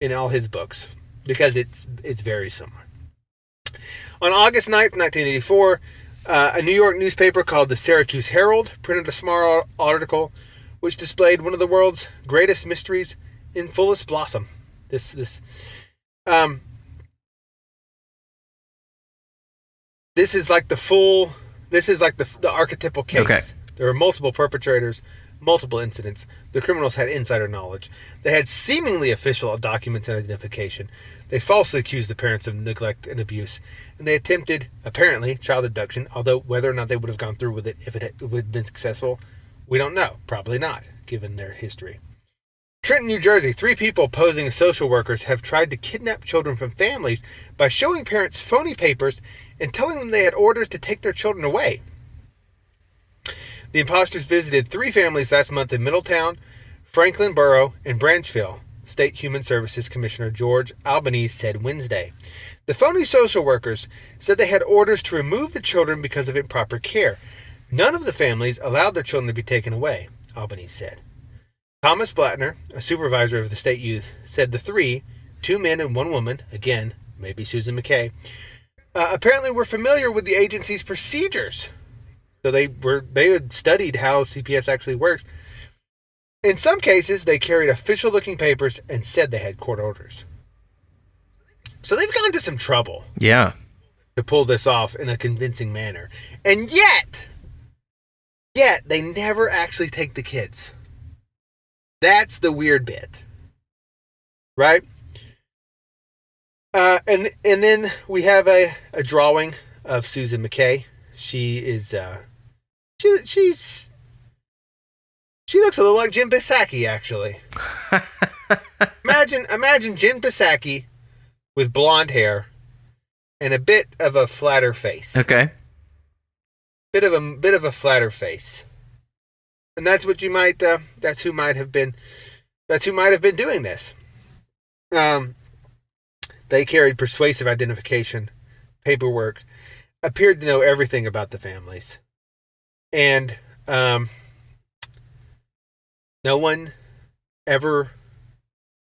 in all his books, because it's very similar. On August 9th, 1984, a New York newspaper called the Syracuse Herald printed a small article which displayed one of the world's greatest mysteries in fullest blossom. This is like the archetypal case. Okay. There were multiple perpetrators, multiple incidents. The criminals had insider knowledge. They had seemingly official documents and identification. They falsely accused the parents of neglect and abuse. And they attempted, apparently, child abduction, although whether or not they would have gone through with it if it had been successful, we don't know. Probably not, given their history. Trenton, New Jersey, 3 people posing as social workers have tried to kidnap children from families by showing parents phony papers and telling them they had orders to take their children away. The imposters visited 3 families last month in Middletown, Franklin Borough, and Branchville, State Human Services Commissioner George Albanese said Wednesday. The phony social workers said they had orders to remove the children because of improper care. None of the families allowed their children to be taken away, Albanese said. Thomas Blattner, a supervisor of the state youth, said the 3, 2 men and 1 woman, again, maybe Susan McKay, apparently were familiar with the agency's procedures. So they had studied how CPS actually works. In some cases, they carried official-looking papers and said they had court orders. So they've gone to some trouble. Yeah. To pull this off in a convincing manner. And yet they never actually take the kids. That's the weird bit. Right? And then we have a drawing of Susan McKay. She is she looks a little like Jim Pisacki, actually. Imagine Jim Pisacki with blonde hair and a bit of a flatter face. Okay. Bit of a flatter face. And that's what you might that's who might have been doing this. They carried persuasive identification, paperwork, appeared to know everything about the families. And no one ever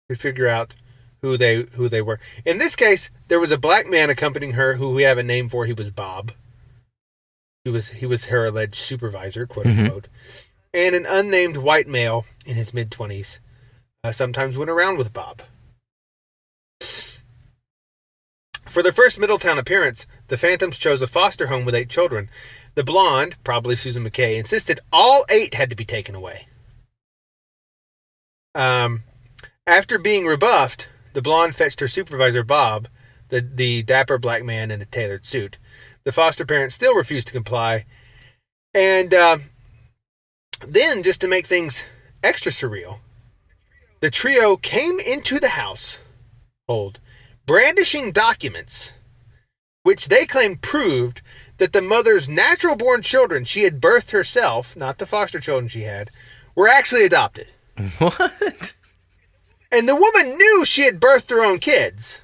could figure out who they were. In this case, there was a black man accompanying her who we have a name for. He was Bob. He was her alleged supervisor, quote unquote. And an unnamed white male in his mid-20s sometimes went around with Bob. For their first Middletown appearance, the Phantoms chose a foster home with 8 children. The blonde, probably Susan McKay, insisted all 8 had to be taken away. After being rebuffed, the blonde fetched her supervisor, Bob, the dapper black man in a tailored suit. The foster parents still refused to comply. And then, just to make things extra surreal, the trio came into the house, brandishing documents, which they claimed proved that the mother's natural-born children she had birthed herself, not the foster children she had, were actually adopted. What? And the woman knew she had birthed her own kids.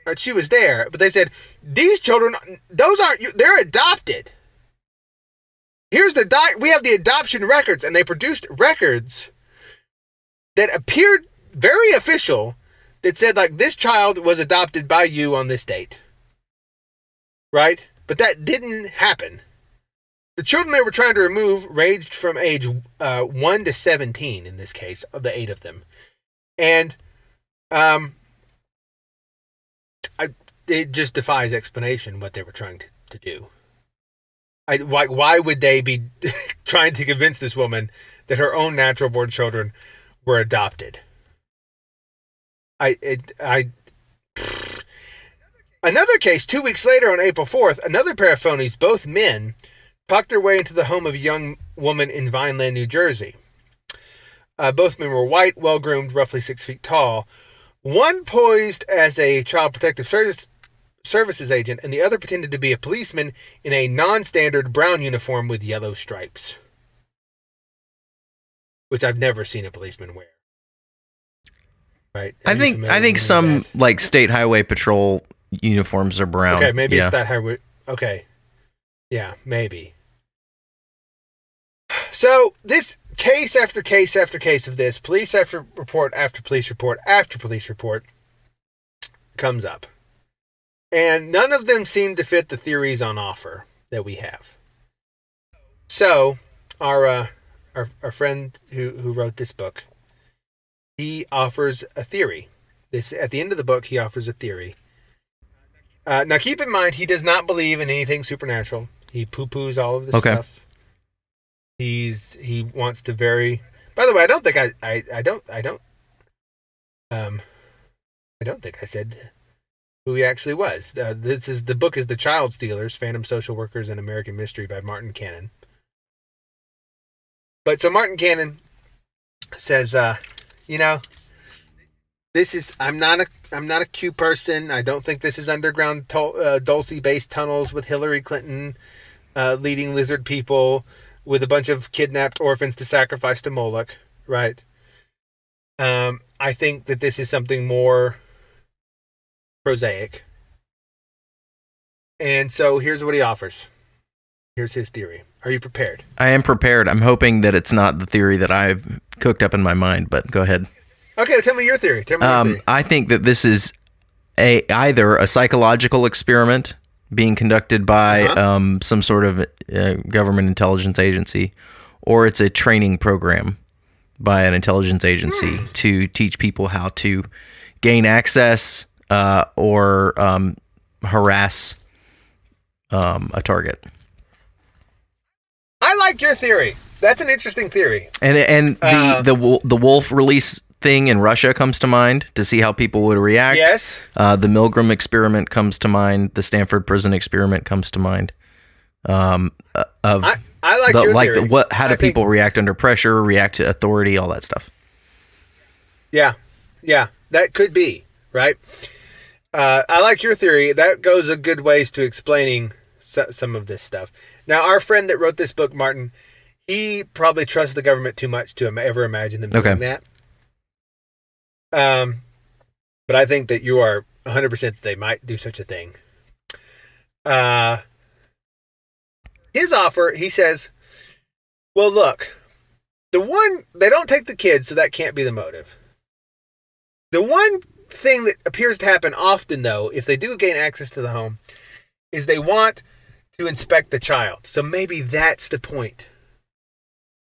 Right, she was there, but they said, these children, those aren't you, they're adopted. Here's we have the adoption records, and they produced records that appeared very official that said, like, this child was adopted by you on this date. Right? But that didn't happen. The children they were trying to remove ranged from age 1 to 17, in this case, of the 8 of them. And it just defies explanation what they were trying to do. Why would they be trying to convince this woman that her own natural-born children were adopted? I Another case, 2 weeks later on April 4th, another pair of phonies, both men, talked their way into the home of a young woman in Vineland, New Jersey. Both men were white, well-groomed, roughly 6 feet tall. One posed as a child protective services agent, and the other pretended to be a policeman in a non-standard brown uniform with yellow stripes, which I've never seen a policeman wear. Right? I think some like state highway patrol uniforms are brown. Okay, maybe it's that highway. Okay, yeah, maybe. So this case after case after case of this, police after report after police report after police report comes up. And none of them seem to fit the theories on offer that we have. So our friend who wrote this book, he offers a theory. At the end of the book, he offers a theory. Now keep in mind, he does not believe in anything supernatural. He poo-poos all of this stuff. He wants to vary. By the way, I don't think I don't think I said who he actually was. The book is The Child Stealers, Phantom Social Workers and American Mystery by Martin Cannon. But so Martin Cannon says, this is I'm not a Q person. I don't think this is underground Dulce-based tunnels with Hillary Clinton leading lizard people with a bunch of kidnapped orphans to sacrifice to Moloch, right? I think that this is something more prosaic. And so here's what he offers. Here's his theory. Are you prepared? I am prepared. I'm hoping that it's not the theory that I've cooked up in my mind, but go ahead. Okay, tell me your theory. I think that this is either a psychological experiment being conducted by some sort of government intelligence agency, or it's a training program by an intelligence agency to teach people how to gain access or harass a target. I like your theory. That's an interesting theory. And the wolf release thing in Russia comes to mind to see how people would react. Yes. The Milgram experiment comes to mind. The Stanford prison experiment comes to mind. I like your theory. How do people react under pressure, react to authority, all that stuff. Yeah, that could be, right? I like your theory. That goes a good ways to explaining some of this stuff. Now, our friend that wrote this book, Martin, he probably trusts the government too much to ever imagine them doing that. But I think that you are 100% that they might do such a thing. His offer, he says, well, look, they don't take the kids, so that can't be the motive. The one thing that appears to happen often, though, if they do gain access to the home, is they want to inspect the child. So maybe that's the point.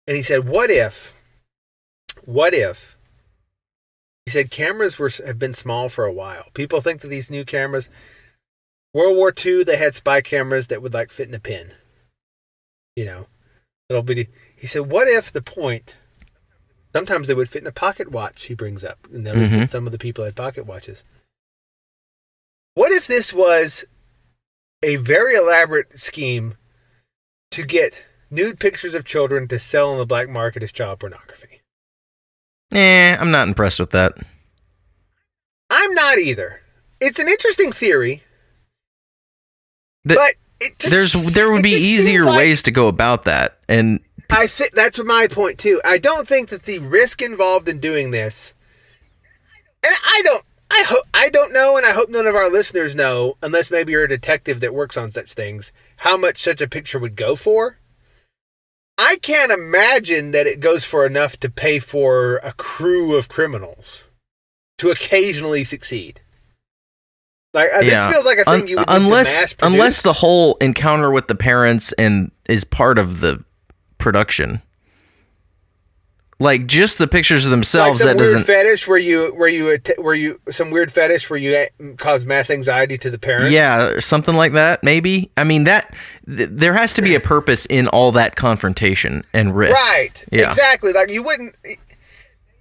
And he said, what if, he said, cameras have been small for a while. People think that these new cameras, World War II, they had spy cameras that would like fit in a pin. Little bitty. He said, what if the point, sometimes they would fit in a pocket watch, he brings up. And notice that some of the people had pocket watches. What if this was a very elaborate scheme to get nude pictures of children to sell on the black market as child pornography? I'm not impressed with that. I'm not either. It's an interesting theory, but there would be easier ways to go about that, and that's my point too. I don't think that the risk involved in doing this, and I don't know, and I hope none of our listeners know, unless maybe you're a detective that works on such things, how much such a picture would go for. I can't imagine that it goes for enough to pay for a crew of criminals to occasionally succeed. This feels like a thing you would need to mass produce. Unless the whole encounter with the parents is part of the production. Like just the pictures of themselves, like that doesn't. Fetish where you some weird fetish where you cause mass anxiety to the parents. Yeah, something like that. Maybe. I mean there has to be a purpose in all that confrontation and risk. Right. Yeah. Exactly. Like you wouldn't.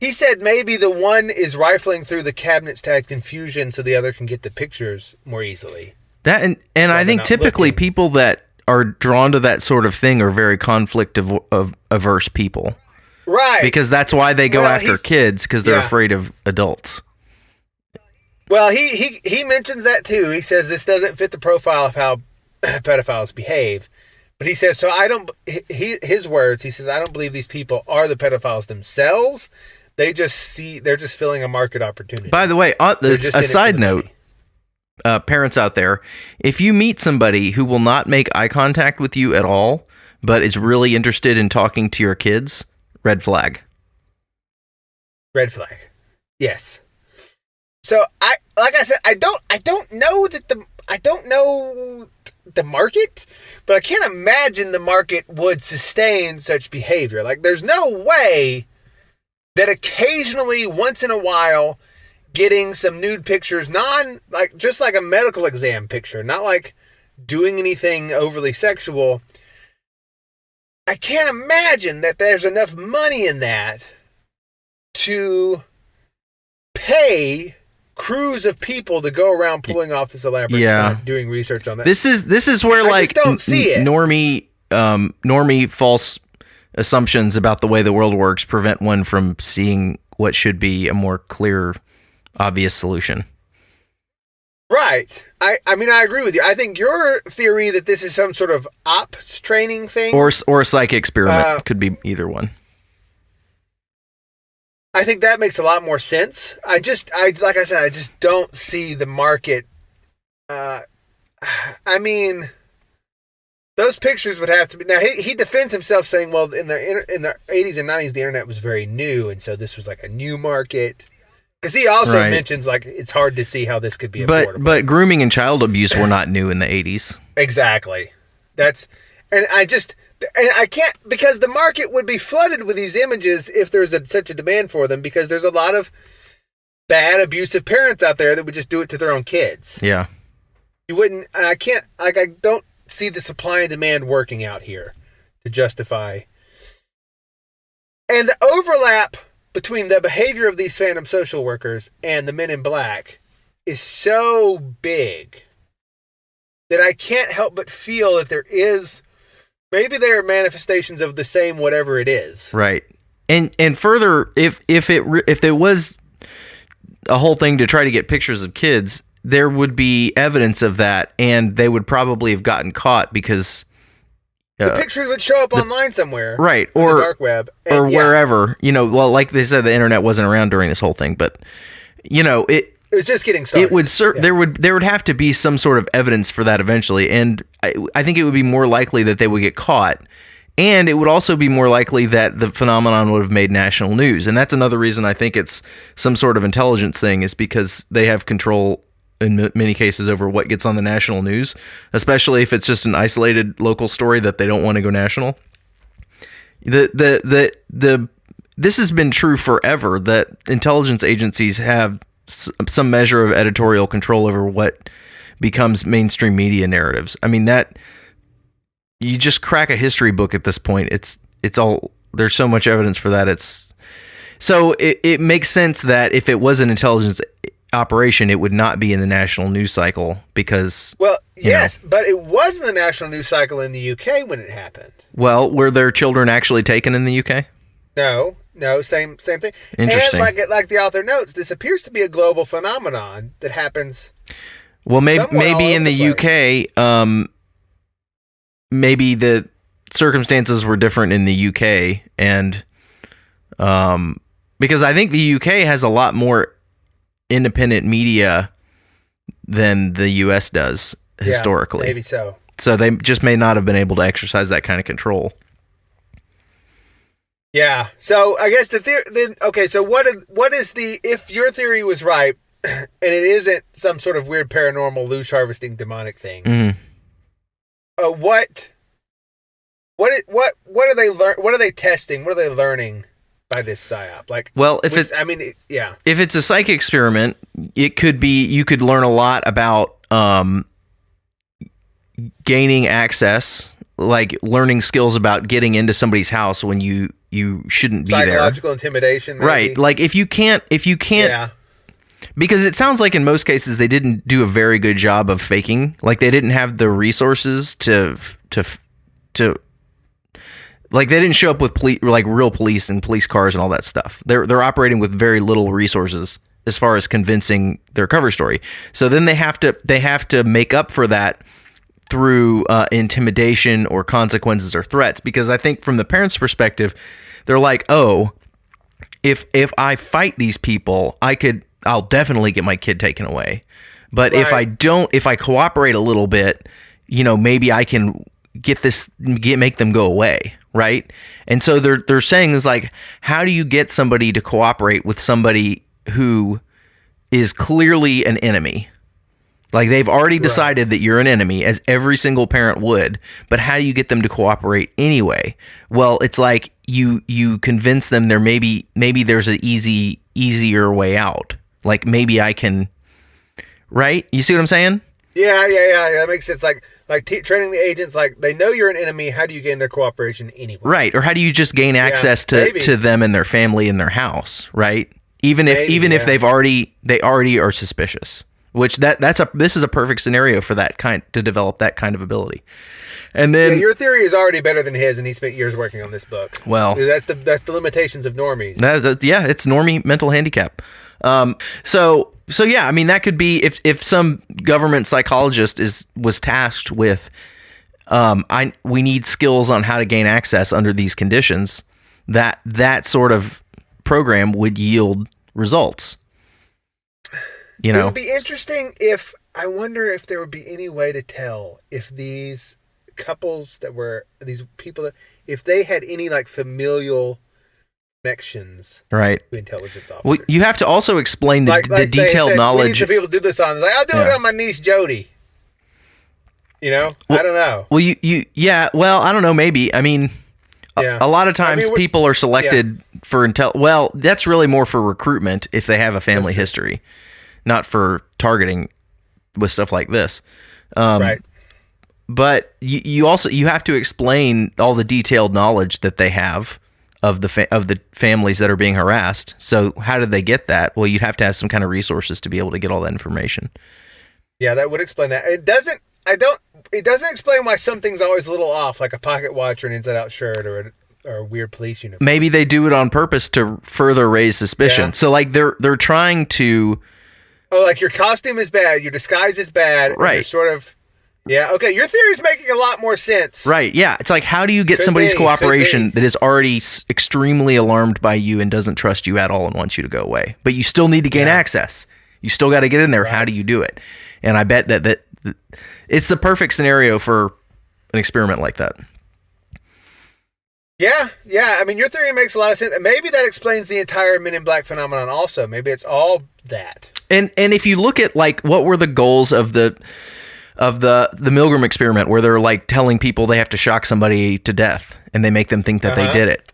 He said maybe the one is rifling through the cabinets to add confusion so the other can get the pictures more easily. That and I think typically people that are drawn to that sort of thing are very conflict of averse people. Right. Because that's why they go after kids, because they're afraid of adults. Well, he mentions that too. He says this doesn't fit the profile of how pedophiles behave. But he says, so I don't, his words, he says, I don't believe these people are the pedophiles themselves. They're just filling a market opportunity. By the way, a side note, parents out there, if you meet somebody who will not make eye contact with you at all, but is really interested in talking to your kids, red flag. Red flag. Yes. So like I said, I don't know the market, but I can't imagine the market would sustain such behavior. Like, there's no way that occasionally, once in a while, getting some nude pictures, just like a medical exam picture, not like doing anything overly sexual. I can't imagine that there's enough money in that to pay crews of people to go around pulling off this elaborate stunt, doing research on that. This is where I just don't see it. normie false assumptions about the way the world works prevent one from seeing what should be a more clear, obvious solution. Right. I mean, I agree with you. I think your theory that this is some sort of ops training thing, or a psych experiment, could be either one. I think that makes a lot more sense. Like I said, I just don't see the market. I mean, those pictures would have to be. Now he defends himself saying, "Well, in the 80s and 90s, the internet was very new, and so this was like a new market." Because he also mentions like it's hard to see how this could be affordable. But grooming and child abuse were not new in the 80s. Exactly. And I can't, because the market would be flooded with these images if there's such a demand for them, because there's a lot of bad, abusive parents out there that would just do it to their own kids. Yeah. You wouldn't, and I don't see the supply and demand working out here to justify. And the overlap between the behavior of these phantom social workers and the men in black is so big that I can't help but feel that maybe there are manifestations of the same whatever it is. Right. And further, if there was a whole thing to try to get pictures of kids, there would be evidence of that, and they would probably have gotten caught because the pictures would show up online somewhere, right, or the dark web, or wherever. Well, like they said, the internet wasn't around during this whole thing, but it was just getting started. It would there would have to be some sort of evidence for that eventually, and I think it would be more likely that they would get caught, and it would also be more likely that the phenomenon would have made national news. And that's another reason I think it's some sort of intelligence thing, is because they have control in many cases over what gets on the national news, especially if it's just an isolated local story that they don't want to go national. This has been true forever, that intelligence agencies have some measure of editorial control over what becomes mainstream media narratives. I mean, that you just crack a history book at this point. It's all, there's so much evidence for that. It makes sense that if it was an intelligence operation, it would not be in the national news cycle, because but it was in the national news cycle in the UK when it happened. Well, were their children actually taken in the UK? No, same thing. Interesting. And like the author notes, this appears to be a global phenomenon that happens. Well, maybe in the UK, maybe the circumstances were different in the UK, and because I think the UK has a lot more independent media than the US does historically. Maybe so. So they just may not have been able to exercise that kind of control. Yeah. So I guess so what is if your theory was right, and it isn't some sort of weird paranormal loose harvesting demonic thing, what are they testing? What are they learning by this psyop? If it's a psych experiment, it could be, you could learn a lot about gaining access, like learning skills about getting into somebody's house when you you shouldn't be there. Psychological intimidation, maybe. Right. Like if you can't, Yeah. because it sounds like in most cases they didn't do a very good job of faking. Like they didn't have the resources to like they didn't show up with like real police and police cars and all that stuff. They're operating with very little resources as far as convincing their cover story. So then they have to make up for that through intimidation or consequences or threats. Because I think from the parents' perspective, they're like, oh, if I fight these people, I'll definitely get my kid taken away. But Right. if I cooperate a little bit, maybe I can make them go away. Right. And so they're saying is like, how do you get somebody to cooperate with somebody who is clearly an enemy? Like they've already decided that you're an enemy, as every single parent would, but how do you get them to cooperate anyway? Well, it's like you convince them maybe there's an easier way out. Like maybe I can, right? You see what I'm saying? Yeah. That makes sense. Like training the agents, like they know you're an enemy. How do you gain their cooperation anyway? Right. Or how do you just gain access to them and their family and their house? Right. Even if they already are suspicious. Which this is a perfect scenario for that to develop that kind of ability. And then your theory is already better than his, and he spent years working on this book. Well, that's the limitations of normies. It's normie mental handicap. So yeah, I mean that could be if some government psychologist was tasked with, we need skills on how to gain access under these conditions. That sort of program would yield results. It would be interesting I wonder if there would be any way to tell if these couples these people, if they had any like familial connections, right, to intelligence officers. Well, you have to also explain the detailed knowledge. We need some people to do this on. Like, I'll do it on my niece Jody. I don't know. Well, well, I don't know. Maybe. I mean, a lot of times people are selected for Well, that's really more for recruitment if they have a family history. Not for targeting with stuff like this. Right. But you have to explain all the detailed knowledge that they have of the families that are being harassed. So how did they get that? Well, you'd have to have some kind of resources to be able to get all that information. Yeah, that would explain that. It doesn't explain why something's always a little off, like a pocket watch or an inside-out shirt or a weird police uniform. Maybe they do it on purpose to further raise suspicion. Yeah. So like they're trying to... Oh, like your costume is bad, your disguise is bad. Right. You're sort of... Yeah, okay, your theory's making a lot more sense. Right, yeah. It's like, how do you get somebody's cooperation that is already extremely alarmed by you and doesn't trust you at all and wants you to go away? But you still need to gain access. You still got to get in there. Right. How do you do it? And I bet that it's the perfect scenario for an experiment like that. Yeah. I mean, your theory makes a lot of sense. Maybe that explains the entire Men in Black phenomenon also. Maybe it's all that. And if you look at, like, what were the goals of the Milgram experiment, where they're like telling people they have to shock somebody to death and they make them think that they did it.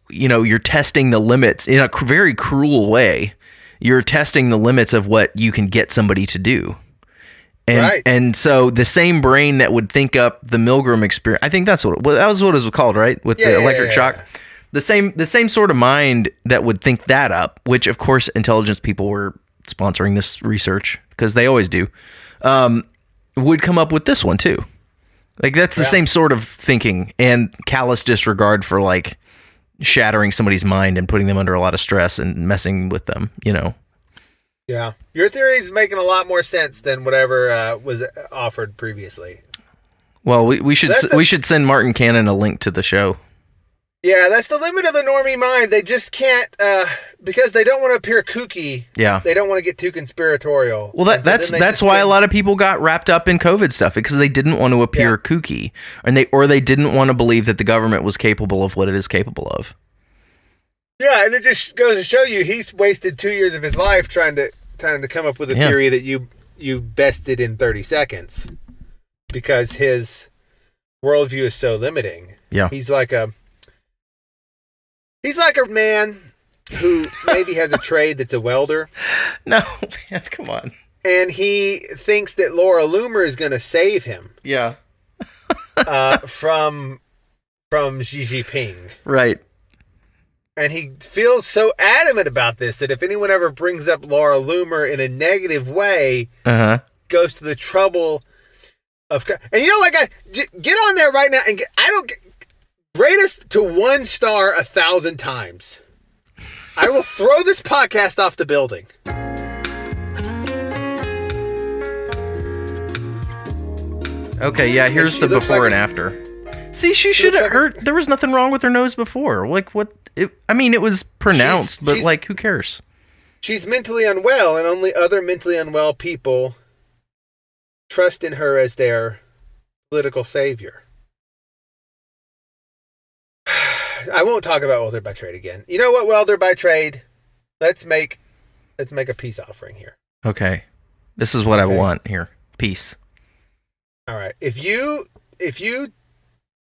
You're testing the limits in a very cruel way. You're testing the limits of what you can get somebody to do. And so the same brain that would think up the Milgram experiment, I think that was what it was called, right? With the electric shock. The same sort of mind that would think that up, which of course intelligence people were sponsoring this research because they always do. Would come up with this one too. Like that's the same sort of thinking and callous disregard for like shattering somebody's mind and putting them under a lot of stress and messing with them, Yeah. Your theory is making a lot more sense than whatever was offered previously. Well, we should send Martin Cannon a link to the show. Yeah, that's the limit of the normie mind. They just can't, because they don't want to appear kooky. Yeah. They don't want to get too conspiratorial. Well, that's why a lot of people got wrapped up in COVID stuff, because they didn't want to appear kooky, and they didn't want to believe that the government was capable of what it is capable of. Yeah, and it just goes to show you he's wasted 2 years of his life trying to come up with a theory that you bested in 30 seconds, because his worldview is so limiting. Yeah. He's like a man who maybe has a trade that's a welder. No, man, come on. And he thinks that Laura Loomer is going to save him. Yeah. From Xi Jinping. Right. And he feels so adamant about this that if anyone ever brings up Laura Loomer in a negative way, goes to the trouble of... And get on there right now and rate us to 1 star 1,000 times. I will throw this podcast off the building. Okay, yeah, here's the before and after. See, she should have heard. There was nothing wrong with her nose before. Like, what? It was pronounced, but who cares? She's mentally unwell, and only other mentally unwell people trust in her as their political savior. I won't talk about Welder by Trade again. You know what, Welder by Trade? Let's make a peace offering here. Okay. This is what I want here. Peace. All right. If you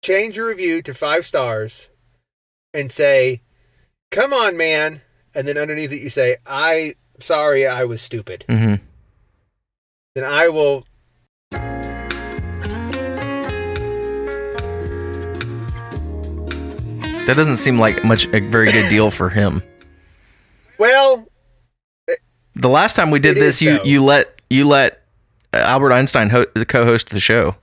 change your review to 5 stars and say, "Come on, man," and then underneath it you say, sorry, I was stupid. Mm-hmm. Then I will... That doesn't seem like a very good deal for him. Well, the last time we did this, you let Albert Einstein co-host the show.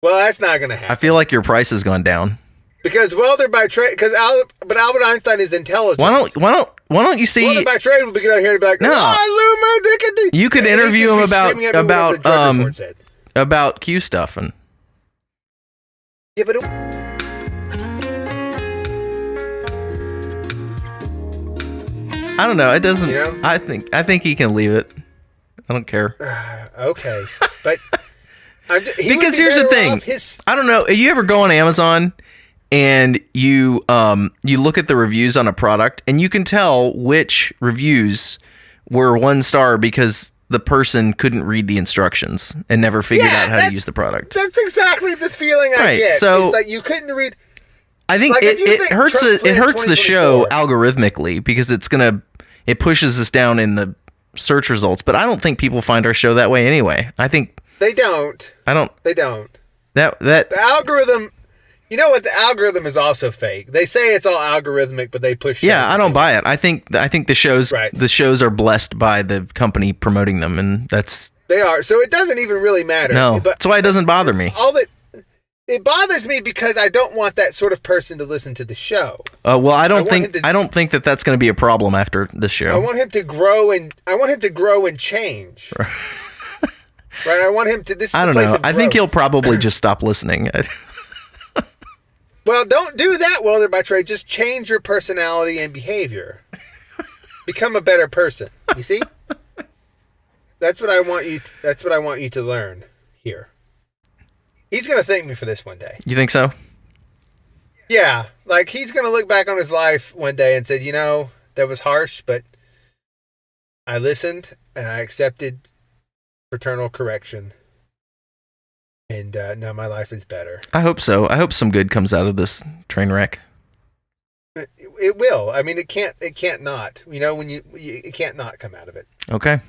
Well, that's not going to happen. I feel like your price has gone down. Because Welder by Trade, but Albert Einstein is intelligent. Why don't you see? Welder by Trade will get out here and be like, no, Loomer, you could interview him about Q stuff and. Yeah, but. I don't know. It doesn't. I think he can leave it. I don't care. Okay, but because here's the thing. I don't know. You ever go on Amazon and you look at the reviews on a product and you can tell which reviews were 1 star because the person couldn't read the instructions and never figured out how to use the product. That's exactly the feeling I get. So it's like you couldn't read. I think it hurts the show algorithmically because it pushes us down in the search results, but I don't think people find our show that way anyway. I think they don't. They don't. That the algorithm. You know what? The algorithm is also fake. They say it's all algorithmic, but they push. Yeah, I don't buy it. I think the shows are blessed by the company promoting them, and they are. So it doesn't even really matter. No, that's why it doesn't bother me. It bothers me because I don't want that sort of person to listen to the show. Well, I don't think that that's going to be a problem after this show. I want him to grow and change. Right? I want him to. This is I don't a place know. of growth. I think he'll probably just stop listening. Well, don't do that, Welder by Trade. Just change your personality and behavior. Become a better person. You see? That's what I want you. That's what I want you to learn here. He's going to thank me for this one day. You think so? Yeah. Like, he's going to look back on his life one day and say, that was harsh, but I listened and I accepted fraternal correction. And now my life is better. I hope so. I hope some good comes out of this train wreck. It will. I mean, it can't not. It can't not come out of it. Okay.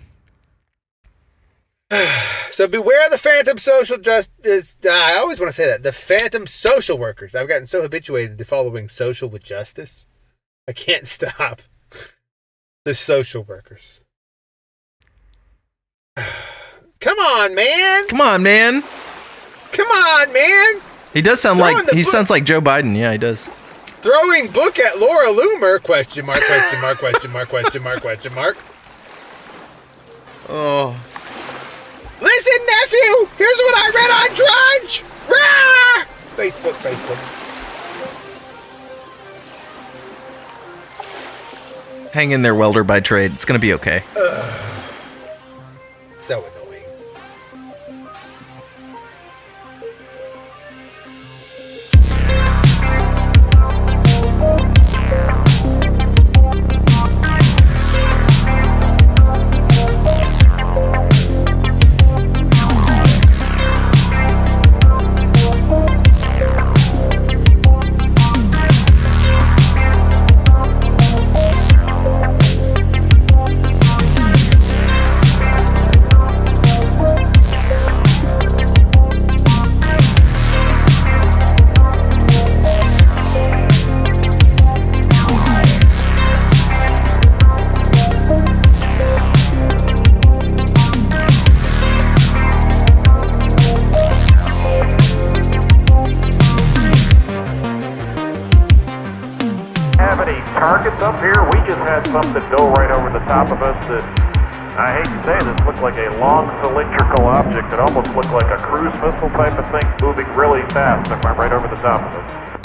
So beware the phantom social justice. I always want to say that. The phantom social workers. I've gotten so habituated to following social with justice. I can't stop. The social workers. Come on, man. Come on, man. Come on, man. He does sound sounds like Joe Biden. Yeah, he does. Throwing book at Laura Loomer? Question mark, question mark, question mark, question mark, question mark. Oh. Listen, nephew! Here's what I read on Drudge! Rah! Facebook. Hang in there, Welder by Trade. It's going to be okay. So annoying. up here, we just had something go right over the top of us that, I hate to say this, looked like a long cylindrical object that almost looked like a cruise missile type of thing moving really fast that went right over the top of us.